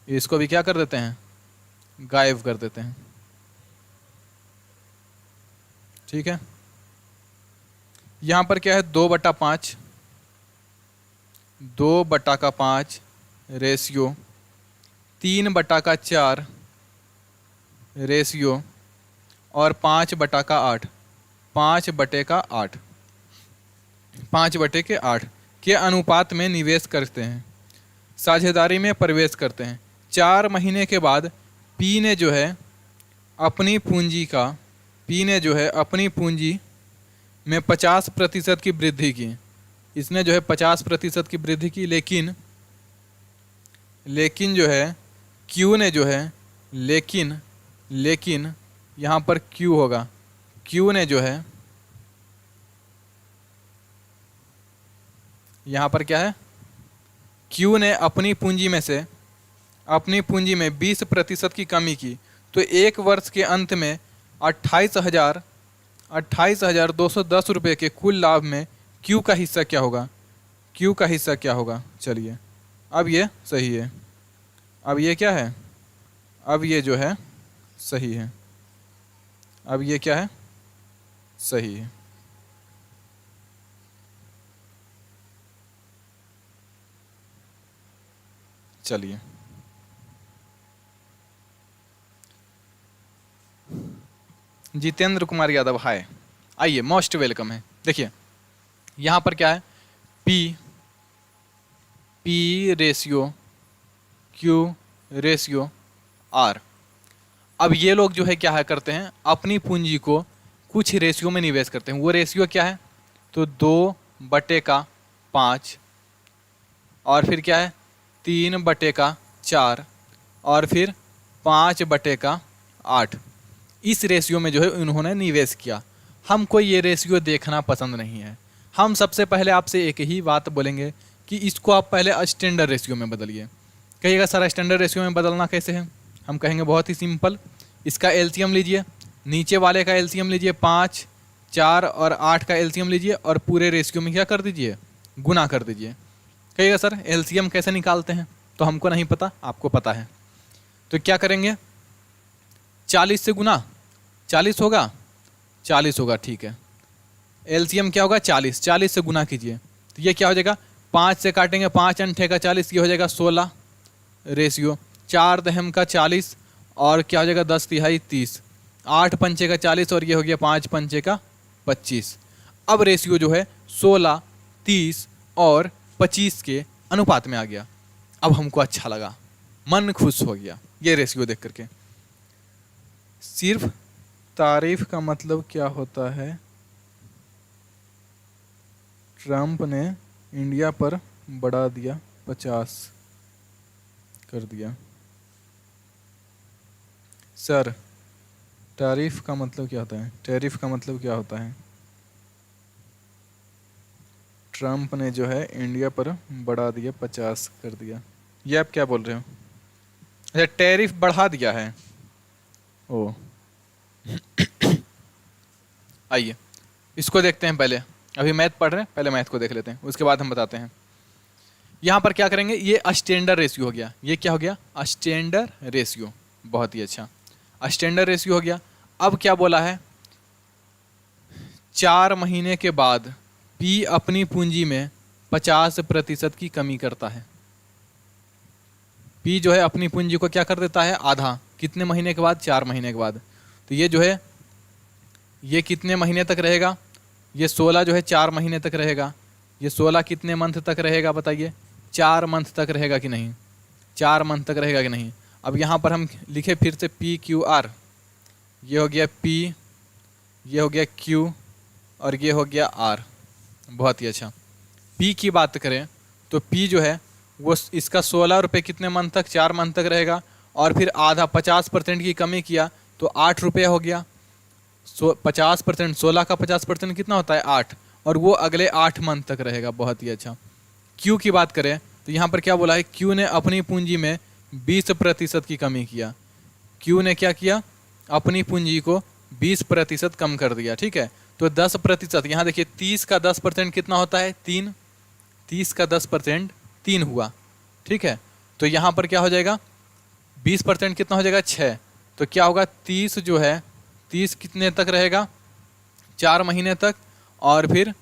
[SPEAKER 1] इसको भी क्या कर देते हैं, गायब कर देते हैं। ठीक है, यहाँ पर क्या है 2/5, 2/5 रेशियो 3/4 रेशियो और 5/8, 5/8, 5/8 के अनुपात में निवेश करते हैं, साझेदारी में प्रवेश करते हैं। 4 महीने के बाद पी ने जो है अपनी पूंजी में 50% की वृद्धि की। इसने जो है 50% की वृद्धि की, लेकिन जो है क्यू ने जो है लेकिन यहाँ पर क्यू होगा, क्यू ने जो है यहाँ पर क्या है, क्यू ने अपनी पूंजी में 20% की कमी की। तो एक वर्ष के अंत में 28,210 रुपये के कुल लाभ में क्यू का हिस्सा क्या होगा, चलिए अब ये सही है, अब ये क्या है, अब ये जो है सही है, अब ये क्या है, सही है। चलिए जितेंद्र कुमार यादव, हाय, आइए, मोस्ट वेलकम है। देखिए यहाँ पर क्या है, P ratio Q ratio R. अब ये लोग जो है क्या है करते हैं, अपनी पूंजी को कुछ रेशियो में निवेश करते हैं। वो रेशियो क्या है, तो 2/5 और फिर क्या है 3/4 और फिर 5/8। इस रेशियो में जो है उन्होंने निवेश किया। हमको ये रेशियो देखना पसंद नहीं है। हम सबसे पहले आपसे एक ही बात बोलेंगे कि इसको आप पहले स्टैंडर्ड रेशियो में बदलिए। कहिएगा सर स्टैंडर्ड रेशियो में बदलना कैसे है, हम कहेंगे बहुत ही सिंपल, इसका एलसीएम लीजिए, नीचे वाले का एलसीएम लीजिए, 5, 4 और 8 का एलसीएम लीजिए और पूरे रेशियो में क्या कर दीजिए, गुना कर दीजिए। कहिएगा सर एलसीएम कैसे निकालते हैं, तो हमको नहीं पता, आपको पता है। तो क्या करेंगे, 40 से गुना, 40 होगा, 40 होगा, ठीक है। एलसीएम क्या होगा 40, 40 से गुना कीजिए, तो ये क्या हो जाएगा, 5 से काटेंगे, 5 अंठे का 40, ये हो जाएगा 16 रेशियो, 4 दहम का 40 और क्या हो जाएगा 10 तिहाई 30, 8 पंचे का 40 और ये हो गया 5 पंचे का 25। अब रेशियो जो है 16, 30 और 25 के अनुपात में आ गया। अब हमको अच्छा लगा, मन खुश हो गया ये रेशियो देख करके। सिर्फ तारीफ का मतलब क्या होता है, ट्रंप ने इंडिया पर बढ़ा दिया, 50 कर दिया। सर टैरिफ का मतलब क्या होता है, टैरिफ का मतलब क्या होता है, ट्रंप ने जो है इंडिया पर बढ़ा दिया, 50 कर दिया। ये आप क्या बोल रहे हो, अच्छा टैरिफ बढ़ा दिया है, ओ आइए इसको देखते हैं पहले, अभी मैथ पढ़ रहे हैं, पहले मैथ को देख लेते हैं, उसके बाद हम बताते हैं। यहाँ पर क्या करेंगे, ये स्टैंडर्ड रेशियो हो गया, ये क्या हो गया, स्टैंडर्ड रेशियो, बहुत ही अच्छा, स्टैंडर्ड रेशियो हो गया। अब क्या बोला है, 4 महीने के बाद पी अपनी पूंजी में 50% की कमी करता है। पी जो है अपनी पूंजी को क्या कर देता है, आधा, कितने महीने के बाद, 4 महीने के बाद। तो ये जो है ये कितने महीने तक रहेगा, ये 16 जो है 4 महीने तक रहेगा, ये 16 कितने मंथ तक रहेगा बताइए, 4 मंथ तक रहेगा कि नहीं, 4 मंथ तक रहेगा कि नहीं। अब यहाँ पर हम लिखे फिर से पी क्यू आर, ये हो गया पी, ये हो गया क्यू और ये हो गया आर, बहुत ही अच्छा। पी की बात करें तो पी जो है वो इसका 16 रुपये कितने मंथ तक, 4 मंथ तक रहेगा और फिर आधा 50% की कमी किया तो 8 रुपये हो गया। 50%, 16 का 50% कितना होता है 8, और वो अगले 8 मंथ तक रहेगा, बहुत ही अच्छा। क्यू की बात करें तो यहाँ पर क्या बोला है, क्यू ने अपनी पूंजी में 20% की कमी किया। क्यू ने क्या किया, अपनी पूंजी को 20% कम कर दिया। ठीक है, तो 10%, यहाँ देखिए 30 का 10% कितना होता है, 3। 30 का 10% 3 हुआ। ठीक है, तो यहाँ पर क्या हो जाएगा, 20% कितना हो जाएगा, 6। तो क्या होगा, 30 जो है, 30 कितने तक रहेगा, 4 महीने तक। और फिर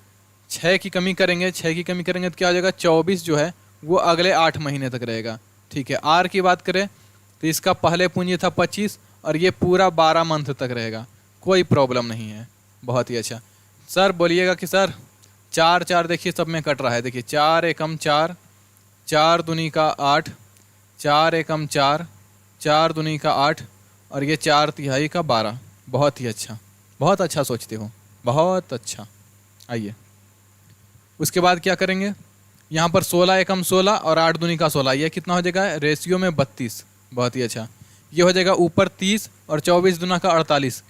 [SPEAKER 1] 6 की कमी करेंगे, 6 की कमी करेंगे तो क्या हो जाएगा, 24 जो है वो अगले 8 महीने तक रहेगा। ठीक है, आर की बात करें तो इसका पहले पूंजी था 25 और ये पूरा 12 मंथ तक रहेगा, कोई प्रॉब्लम नहीं है। बहुत ही अच्छा। सर बोलिएगा कि सर 4 4 देखिए सब में कट रहा है, देखिए 4 एकम 4, 4 दूनी का 8, 4 एकम 4, 4 दूनी का 8 और ये 4 तिहाई का 12। बहुत ही अच्छा, बहुत अच्छा सोचते हो, बहुत अच्छा। आइए उसके बाद क्या करेंगे, यहाँ पर 16 एकम 16 और 8 दूनी का 16, ये कितना हो जाएगा, रेशियो में 32। बहुत ही अच्छा। ये हो जाएगा ऊपर 30 और 24 दूना का 48।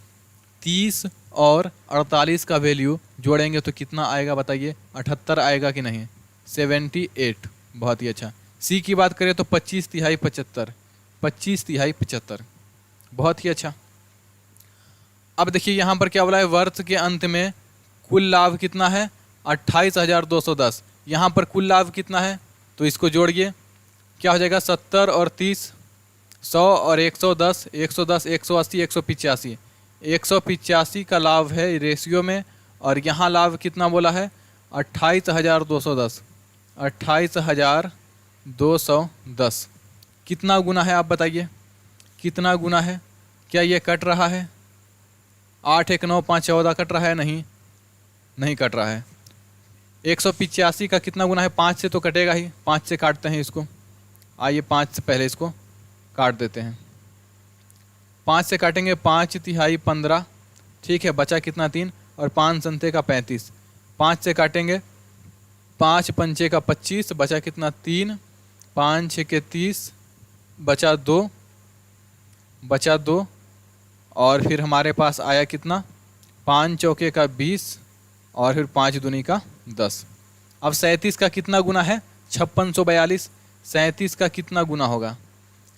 [SPEAKER 1] 30 और 48 का वैल्यू जोड़ेंगे तो कितना आएगा बताइए, 78 आएगा कि नहीं, 78। बहुत ही अच्छा। सी की बात करें तो 25 तिहाई 75, 25 तिहाई 75। बहुत ही अच्छा। अब देखिए यहाँ पर क्या बोला है, वर्ष के अंत में कुल लाभ कितना है, 28,210। यहाँ पर कुल लाभ कितना है तो इसको जोड़िए, क्या हो जाएगा, 70 और 30, 100 और 110, 110, 180, 185। 185 का लाभ है रेशियो में, और यहाँ लाभ कितना बोला है, 28,210। 28,210 कितना गुना है, आप बताइए कितना गुना है। क्या ये कट रहा है, 8 1 9 5 14 कट रहा है, नहीं नहीं कट रहा है। 185 का कितना गुना है, 5 से तो कटेगा ही, 5 से काटते हैं इसको। आइए 5 से पहले इसको काट देते हैं। 5 से काटेंगे, 5 तिहाई 15। ठीक है, बचा कितना, 3 और 5 संते का 35। 5 से काटेंगे, 5 पंचे का 25, बचा कितना, 3। 5 6 के 30, बचा 2, बचा 2। और फिर हमारे पास आया कितना, 5 चौके का 20 और फिर 5 दूनी का 10। अब 37 का कितना गुना है, 5642। 37 का कितना गुना होगा,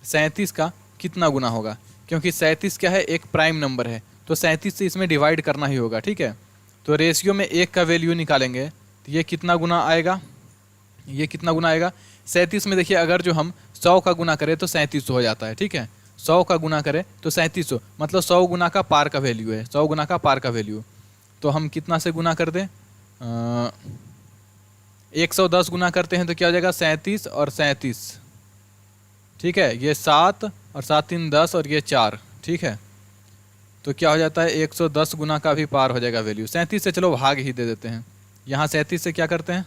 [SPEAKER 1] 37 का कितना गुना होगा, क्योंकि 37 क्या है, एक प्राइम नंबर है, तो 37 से इसमें डिवाइड करना ही होगा। ठीक है, तो रेशियो में 1 का वैल्यू निकालेंगे तो ये कितना गुना आएगा, ये कितना गुना आएगा। 37 में देखिए अगर जो हम 100 का गुना करें तो 3700 हो जाता है। ठीक है, 100 का गुना करें तो 3700, मतलब 100 गुना का पार का वैल्यू है, 100 गुना का पार का वैल्यू। तो हम कितना से गुना कर दें, 110 गुना करते हैं तो क्या हो जाएगा, 37 और 37। ठीक है, ये 7 और 7 3 10 और ये 4। ठीक है, तो क्या हो जाता है, 110 गुना का भी पार हो जाएगा वैल्यू। 37 से चलो भाग ही दे देते हैं, यहाँ 37 से क्या करते हैं,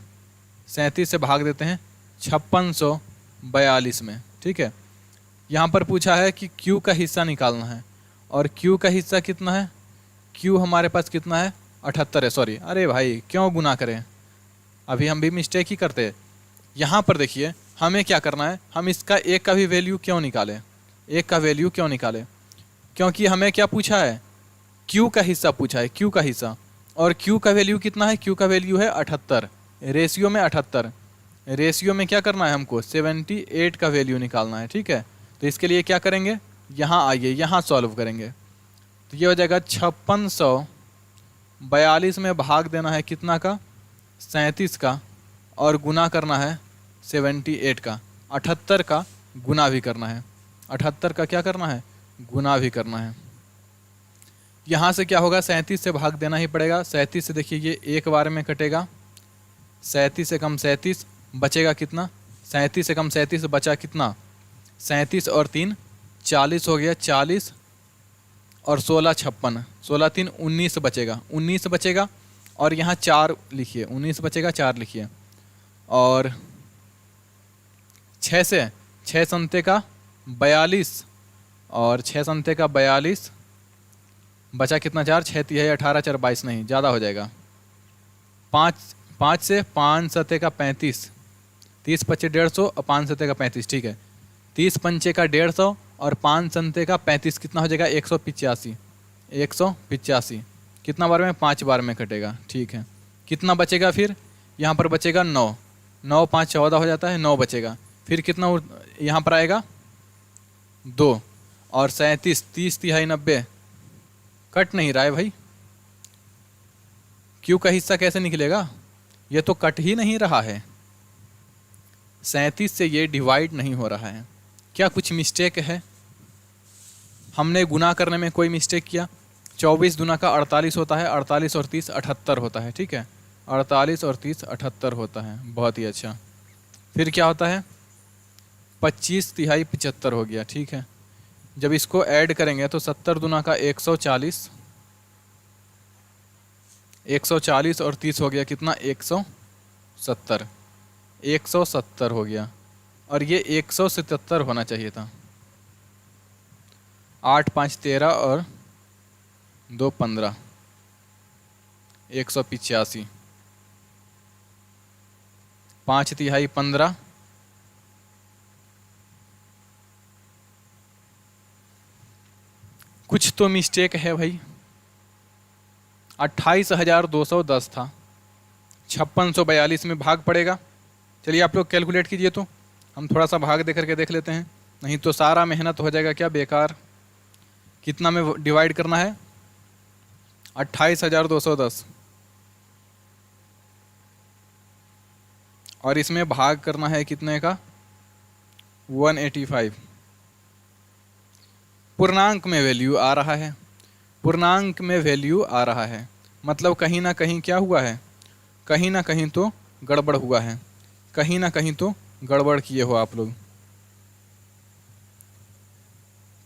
[SPEAKER 1] 37 से भाग देते हैं 5642 में। ठीक है, यहाँ पर पूछा है कि Q का हिस्सा निकालना है, और Q का हिस्सा कितना है, Q हमारे पास कितना है, 78 है। सॉरी, अरे भाई क्यों गुना करें, अभी हम भी मिस्टेक ही करते हैं। यहाँ पर देखिए हमें क्या करना है, हम इसका 1 का भी वैल्यू क्यों निकालें, 1 का वैल्यू क्यों निकालें, क्योंकि हमें क्या पूछा है, Q का हिस्सा पूछा है, Q का हिस्सा। और Q का वैल्यू कितना है, Q का वैल्यू है 78, रेशियो में 78। रेशियो में क्या करना है हमको, 78 का वैल्यू निकालना है। ठीक है, तो इसके लिए क्या करेंगे, यहाँ आइए, यहाँ सॉल्व करेंगे तो ये हो जाएगा 5642 में भाग देना है कितना का, 37 का, और गुना करना है 78 का। 78 का गुना भी करना है, 78 का क्या करना है, गुना भी करना है। यहाँ से क्या होगा, 37 से भाग देना ही पड़ेगा। 37 से देखिए ये एक बार में कटेगा, 37 से कम 37 बचेगा कितना, 37 से कम 37 बचा कितना, 37 और 3 40 हो गया, 40 और 16 56, 16 3 19 बचेगा, 19 बचेगा। और यहाँ 4 लिखिए, 19 बचेगा, 4 लिखिए। और 6 से 6 संते का 42 और 6 संते का 42 बचा कितना, 4 6 3 18 4 22, नहीं ज़्यादा हो जाएगा। 5 से 5 सते का 35, 30 पच्चे 150 और 5 सते का 35। ठीक है, 30 पंचे का 150 और 5 संते का 35 कितना हो जाएगा, 185। 185 कितना बार में, 5 बार में कटेगा। ठीक है, कितना बचेगा फिर, यहाँ पर बचेगा 9। 9 5 14 हो जाता है, 9 बचेगा। फिर कितना यहाँ पर आएगा 2, और 37 30 तिहाई 90 कट नहीं रहा है भाई। क्यू का हिस्सा कैसे निकलेगा, ये तो कट ही नहीं रहा है। 37 से ये डिवाइड नहीं हो रहा है। क्या कुछ मिस्टेक है, हमने गुना करने में कोई मिस्टेक किया। 24 गुना का 48 होता है, 48 और 30 78 होता है, ठीक है। 48 और 30 78 होता है, बहुत ही अच्छा। फिर क्या होता है 25 तिहाई 75 हो गया, ठीक है। जब इसको ऐड करेंगे तो 70 गुना का 140, 140 और 30 हो गया कितना 170, 170 हो गया। और ये 177 होना चाहिए था। 8 5 13 और 2 15, 185, 5 तिहाई 15, कुछ तो मिस्टेक है भाई। 28,210 था, 5642 में भाग पड़ेगा। चलिए आप लोग कैलकुलेट कीजिए, तो हम थोड़ा सा भाग दे करके देख लेते हैं, नहीं तो सारा मेहनत हो जाएगा क्या बेकार। कितना में डिवाइड करना है 28,210, और इसमें भाग करना है कितने का 185। पूर्णांक में वैल्यू आ रहा है, पूर्णांक में वैल्यू आ रहा है, मतलब कहीं ना कहीं क्या हुआ है, कहीं ना कहीं तो गड़बड़ हुआ है, कहीं ना कहीं तो गड़बड़ किए हो आप लोग,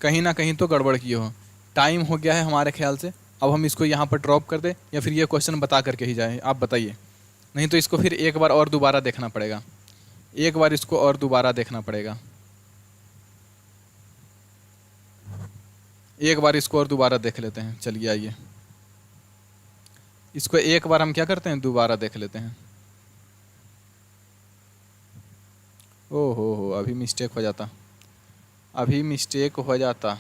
[SPEAKER 1] कहीं ना कहीं तो गड़बड़ किए हो। टाइम हो गया है हमारे ख्याल से, अब हम इसको यहाँ पर ड्रॉप कर दें या फिर ये क्वेश्चन बता करके ही जाएं, आप बताइए। नहीं तो इसको फिर एक बार और दोबारा देखना पड़ेगा, एक बार इसको और दोबारा देखना पड़ेगा, एक बार इसको और दोबारा देख लेते हैं। चलिए आइए, इसको एक बार हम क्या करते हैं दोबारा देख लेते हैं। ओ हो अभी मिस्टेक हो जाता, अभी मिस्टेक हो जाता।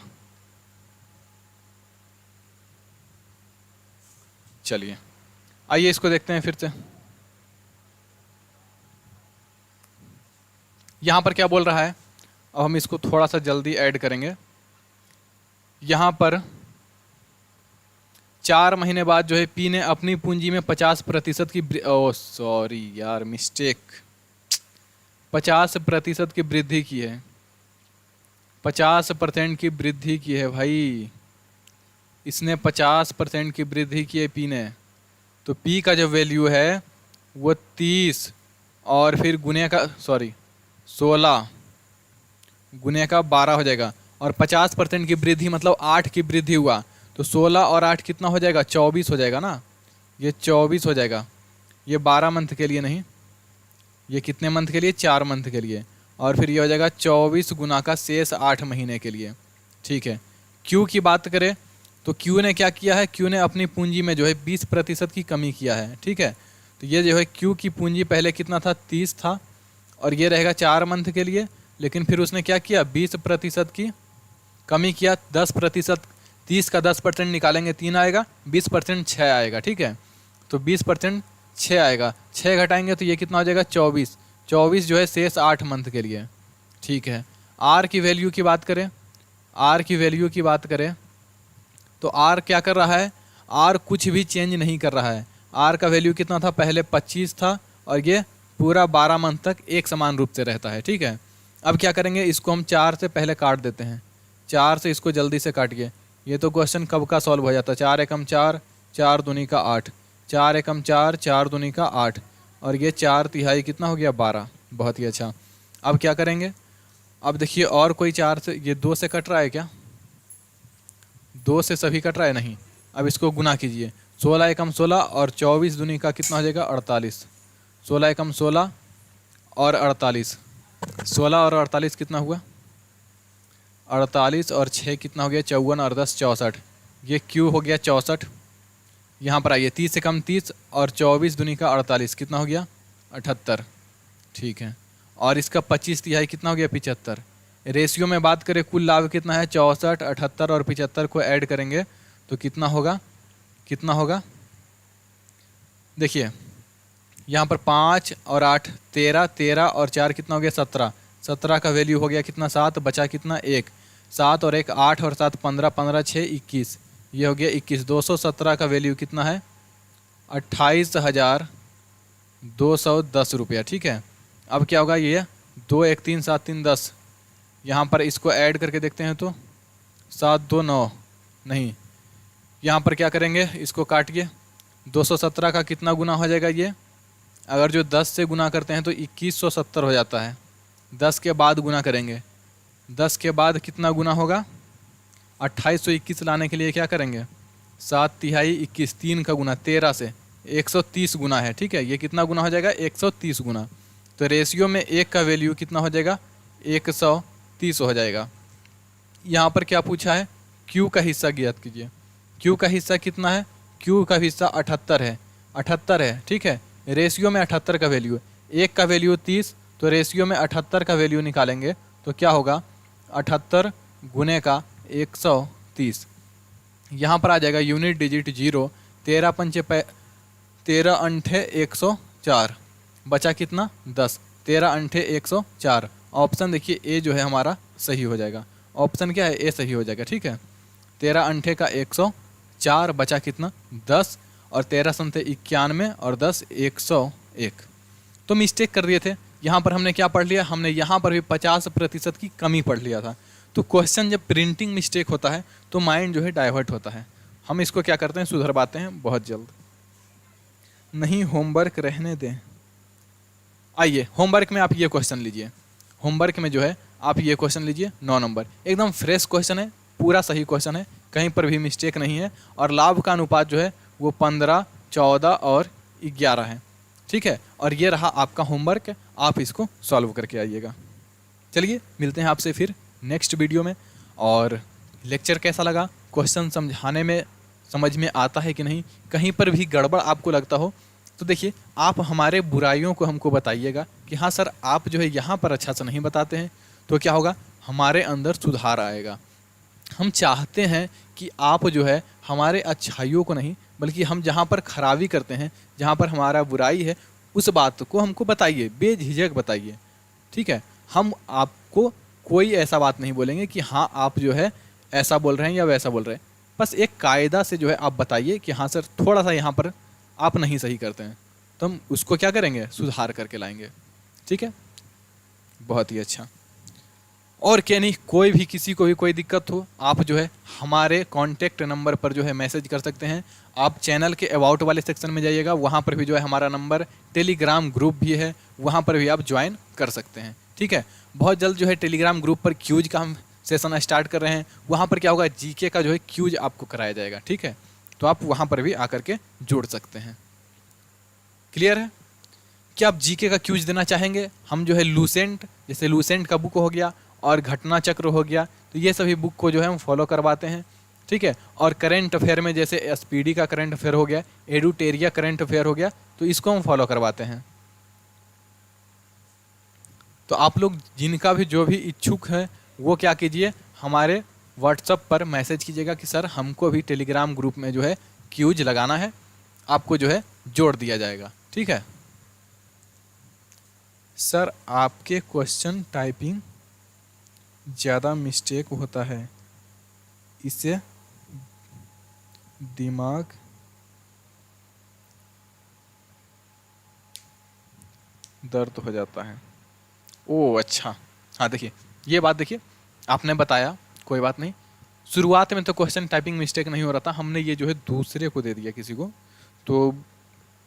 [SPEAKER 1] चलिए आइए इसको देखते हैं फिर से। यहाँ पर क्या बोल रहा है, अब हम इसको थोड़ा सा जल्दी ऐड करेंगे। यहाँ पर 4 महीने बाद जो है पी ने अपनी पूंजी में 50% की ओ सॉरी यार मिस्टेक, 50% की वृद्धि की है, 50% की वृद्धि की है भाई, इसने 50% की वृद्धि की है पी ने। तो पी का जो वैल्यू है वो 30 और फिर गुने का 16 गुने का 12 हो जाएगा, और 50% की वृद्धि मतलब 8 की वृद्धि हुआ, तो 16 और 8 कितना हो जाएगा 24 हो जाएगा ना, ये 24 हो जाएगा। ये 12 मंथ के लिए नहीं, ये कितने मंथ के लिए 4 मंथ के लिए, और फिर ये हो जाएगा 24 गुना का शेष 8 महीने के लिए, ठीक है। क्यू की बात करें तो क्यू ने क्या किया है, क्यू ने अपनी पूंजी में जो है 20% की कमी किया है, ठीक है। तो ये जो है क्यू की पूंजी पहले कितना था 30 था, और ये रहेगा 4 मंथ के लिए, लेकिन फिर उसने क्या किया 20% की कमी किया, 10%, 30 का 10% निकालेंगे 3 आएगा, 20% 6 आएगा, ठीक है। तो 20% 6 आएगा, 6 घटाएंगे तो ये कितना हो जाएगा 24, 24 जो है शेष 8 मंथ के लिए, ठीक है। आर की वैल्यू की बात करें, आर की वैल्यू की बात करें तो आर क्या कर रहा है, आर कुछ भी चेंज नहीं कर रहा है। आर का वैल्यू कितना था पहले 25 था, और ये पूरा 12 मंथ तक एक समान रूप से रहता है, ठीक है। अब क्या करेंगे, इसको हम 4 से पहले काट देते हैं, 4 से इसको जल्दी से काटिए। ये तो क्वेश्चन कब का सॉल्व हो जाता है, 4 एकम 4, 4 दूनी का 8, 4 एकम 4, 4 दूनी का 8, और ये 4 तिहाई कितना हो गया 12, बहुत ही अच्छा। अब क्या करेंगे, अब देखिए और कोई 4 से, ये 2 से कट रहा है क्या, 2 से सभी कट रहा है नहीं। अब इसको गुना कीजिए, 16 एकम 16 और 24 दूनी का कितना हो जाएगा 48, 16 एकम 16 और 48, 16 और 48 कितना हुआ 48 और 6 कितना हो गया 54 और 10 64, ये क्यू हो गया 64। यहाँ पर आइए 30 से कम 30 और 24 दूनी का 48 कितना हो गया 78, ठीक है। और इसका 25 तिहाई कितना हो गया 75। रेशियो में बात करें कुल लाभ कितना है 64, 78 और 75 को ऐड करेंगे तो कितना होगा, कितना होगा देखिए यहाँ पर 5 और 8 13, 13 और 4 कितना हो गया 17, 17 का वैल्यू हो गया कितना 7, बचा कितना 1, 7 और 1 8 और 7 15, 15 6 21, ये हो गया 21। 217 का वैल्यू कितना है 28,210 रुपया। ठीक है, अब क्या होगा ये 2 1 3 7 3 10, यहाँ पर इसको ऐड करके देखते हैं तो 7 2 9, नहीं यहाँ पर क्या करेंगे इसको काटिए, 217 का कितना गुना हो जाएगा ये, अगर जो 10 से गुना करते हैं तो 2170 हो जाता है। 10 के बाद गुना करेंगे, 10 के बाद कितना गुना होगा 2821 लाने के लिए क्या करेंगे 7 तिहाई 21, 3 का गुना 13 से 130 गुना है। ठीक है, ये कितना गुना हो जाएगा 130 गुना, तो रेशियो में 1 का वैल्यू कितना हो जाएगा 130 हो जाएगा। यहाँ पर क्या पूछा है Q का हिस्सा ज्ञात कीजिए। Q का हिस्सा कितना है, Q का हिस्सा 78 है, 78 है। ठीक है, रेशियो में 78 का वैल्यू है, 1 का वैल्यू 30, तो रेशियो में 78 का वैल्यू निकालेंगे तो क्या होगा 78 गुने का 130, यहाँ पर आ जाएगा यूनिट डिजिट 0, 13 पंचे 13 अंठे 104, बचा कितना 10, 13 अंठे 104। ऑप्शन देखिए ए जो है हमारा सही हो जाएगा, ऑप्शन क्या है ए सही हो जाएगा। ठीक है, 13 अंठे का 104, बचा कितना 10, और 13 संते 91 और 10 101। तो मिस्टेक कर दिए थे, यहाँ पर हमने क्या पढ़ लिया, हमने यहाँ पर भी 50% की कमी पढ़ लिया था। तो क्वेश्चन जब प्रिंटिंग मिस्टेक होता है तो माइंड जो है डाइवर्ट होता है, हम इसको क्या करते हैं सुधरवाते हैं बहुत जल्द। नहीं होमवर्क रहने दें, आइए होमवर्क में आप ये क्वेश्चन लीजिए, होमवर्क में जो है आप ये क्वेश्चन लीजिए 9 नंबर, एकदम फ्रेश क्वेश्चन है, पूरा सही क्वेश्चन है, कहीं पर भी मिस्टेक नहीं है, और लाभ का अनुपात जो है वो 15, 14 और 11 है। ठीक है, और ये रहा आपका होमवर्क, आप इसको सॉल्व करके आइएगा। चलिए मिलते हैं आपसे फिर नेक्स्ट वीडियो में। और लेक्चर कैसा लगा, क्वेश्चन समझाने में समझ में आता है कि नहीं, कहीं पर भी गड़बड़ आपको लगता हो तो देखिए आप हमारे बुराइयों को हमको बताइएगा कि हाँ सर आप जो है यहाँ पर अच्छा से नहीं बताते हैं, तो क्या होगा हमारे अंदर सुधार आएगा। हम चाहते हैं कि आप जो है हमारे अच्छाइयों को नहीं, बल्कि हम जहाँ पर खराबी करते हैं, जहाँ पर हमारा बुराई है, उस बात को हमको बताइए, बेझिझक बताइए। ठीक है, हम आपको कोई ऐसा बात नहीं बोलेंगे कि हाँ आप जो है ऐसा बोल रहे हैं या वैसा बोल रहे हैं, बस एक कायदा से जो है आप बताइए कि हाँ सर थोड़ा सा यहाँ पर आप नहीं सही करते हैं, तो हम उसको क्या करेंगे सुधार करके लाएंगे। ठीक है, बहुत ही अच्छा। और क्या नहीं, कोई भी किसी को भी कोई दिक्कत हो आप जो है हमारे कॉन्टैक्ट नंबर पर जो है मैसेज कर सकते हैं। आप चैनल के अबाउट वाले सेक्शन में जाइएगा, वहाँ पर भी जो है हमारा नंबर, टेलीग्राम ग्रुप भी है, वहाँ पर भी आप ज्वाइन कर सकते हैं। ठीक है, बहुत जल्द जो है टेलीग्राम ग्रुप पर क्यूज का हम सेशन स्टार्ट कर रहे हैं, वहाँ पर क्या होगा जीके का जो है क्यूज आपको कराया जाएगा। ठीक है, तो आप वहाँ पर भी आकर के जुड़ सकते हैं। क्लियर है, क्या आप जीके का क्यूज देना चाहेंगे? हम जो है लूसेंट, जैसे लूसेंट का बुक हो गया और घटना चक्र हो गया, तो ये सभी बुक को जो है हम फॉलो करवाते हैं। ठीक है, और करंट अफेयर में जैसे एसपीडी का करंट अफेयर हो गया, एडुटेरिया करंट अफेयर हो गया, तो इसको हम फॉलो करवाते हैं। तो आप लोग जिनका भी जो भी इच्छुक है वो क्या कीजिए, हमारे व्हाट्सएप पर मैसेज कीजिएगा कि सर हमको भी टेलीग्राम ग्रुप में जो है क्यूज लगाना है, आपको जो है जोड़ दिया जाएगा। ठीक है सर, आपके क्वेश्चन टाइपिंग ज़्यादा मिस्टेक होता है, इससे दिमाग दर्द हो जाता है। ओह अच्छा, हाँ देखिए ये बात देखिए आपने बताया, कोई बात नहीं, शुरुआत में तो क्वेश्चन टाइपिंग मिस्टेक नहीं हो रहा था, हमने ये जो है दूसरे को दे दिया किसी को, तो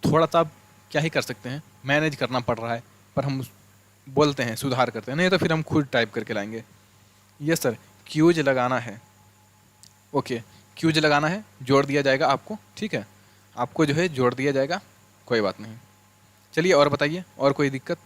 [SPEAKER 1] थोड़ा सा क्या ही कर सकते हैं, मैनेज करना पड़ रहा है, पर हम बोलते हैं सुधार करते हैं, नहीं तो फिर हम खुद टाइप करके लाएंगे। यस सर, क्यूज लगाना है, ओके क्यूज लगाना है, जोड़ दिया जाएगा आपको। ठीक है, आपको जो है जोड़ दिया जाएगा, कोई बात नहीं। चलिए और बताइए, और कोई दिक्कत?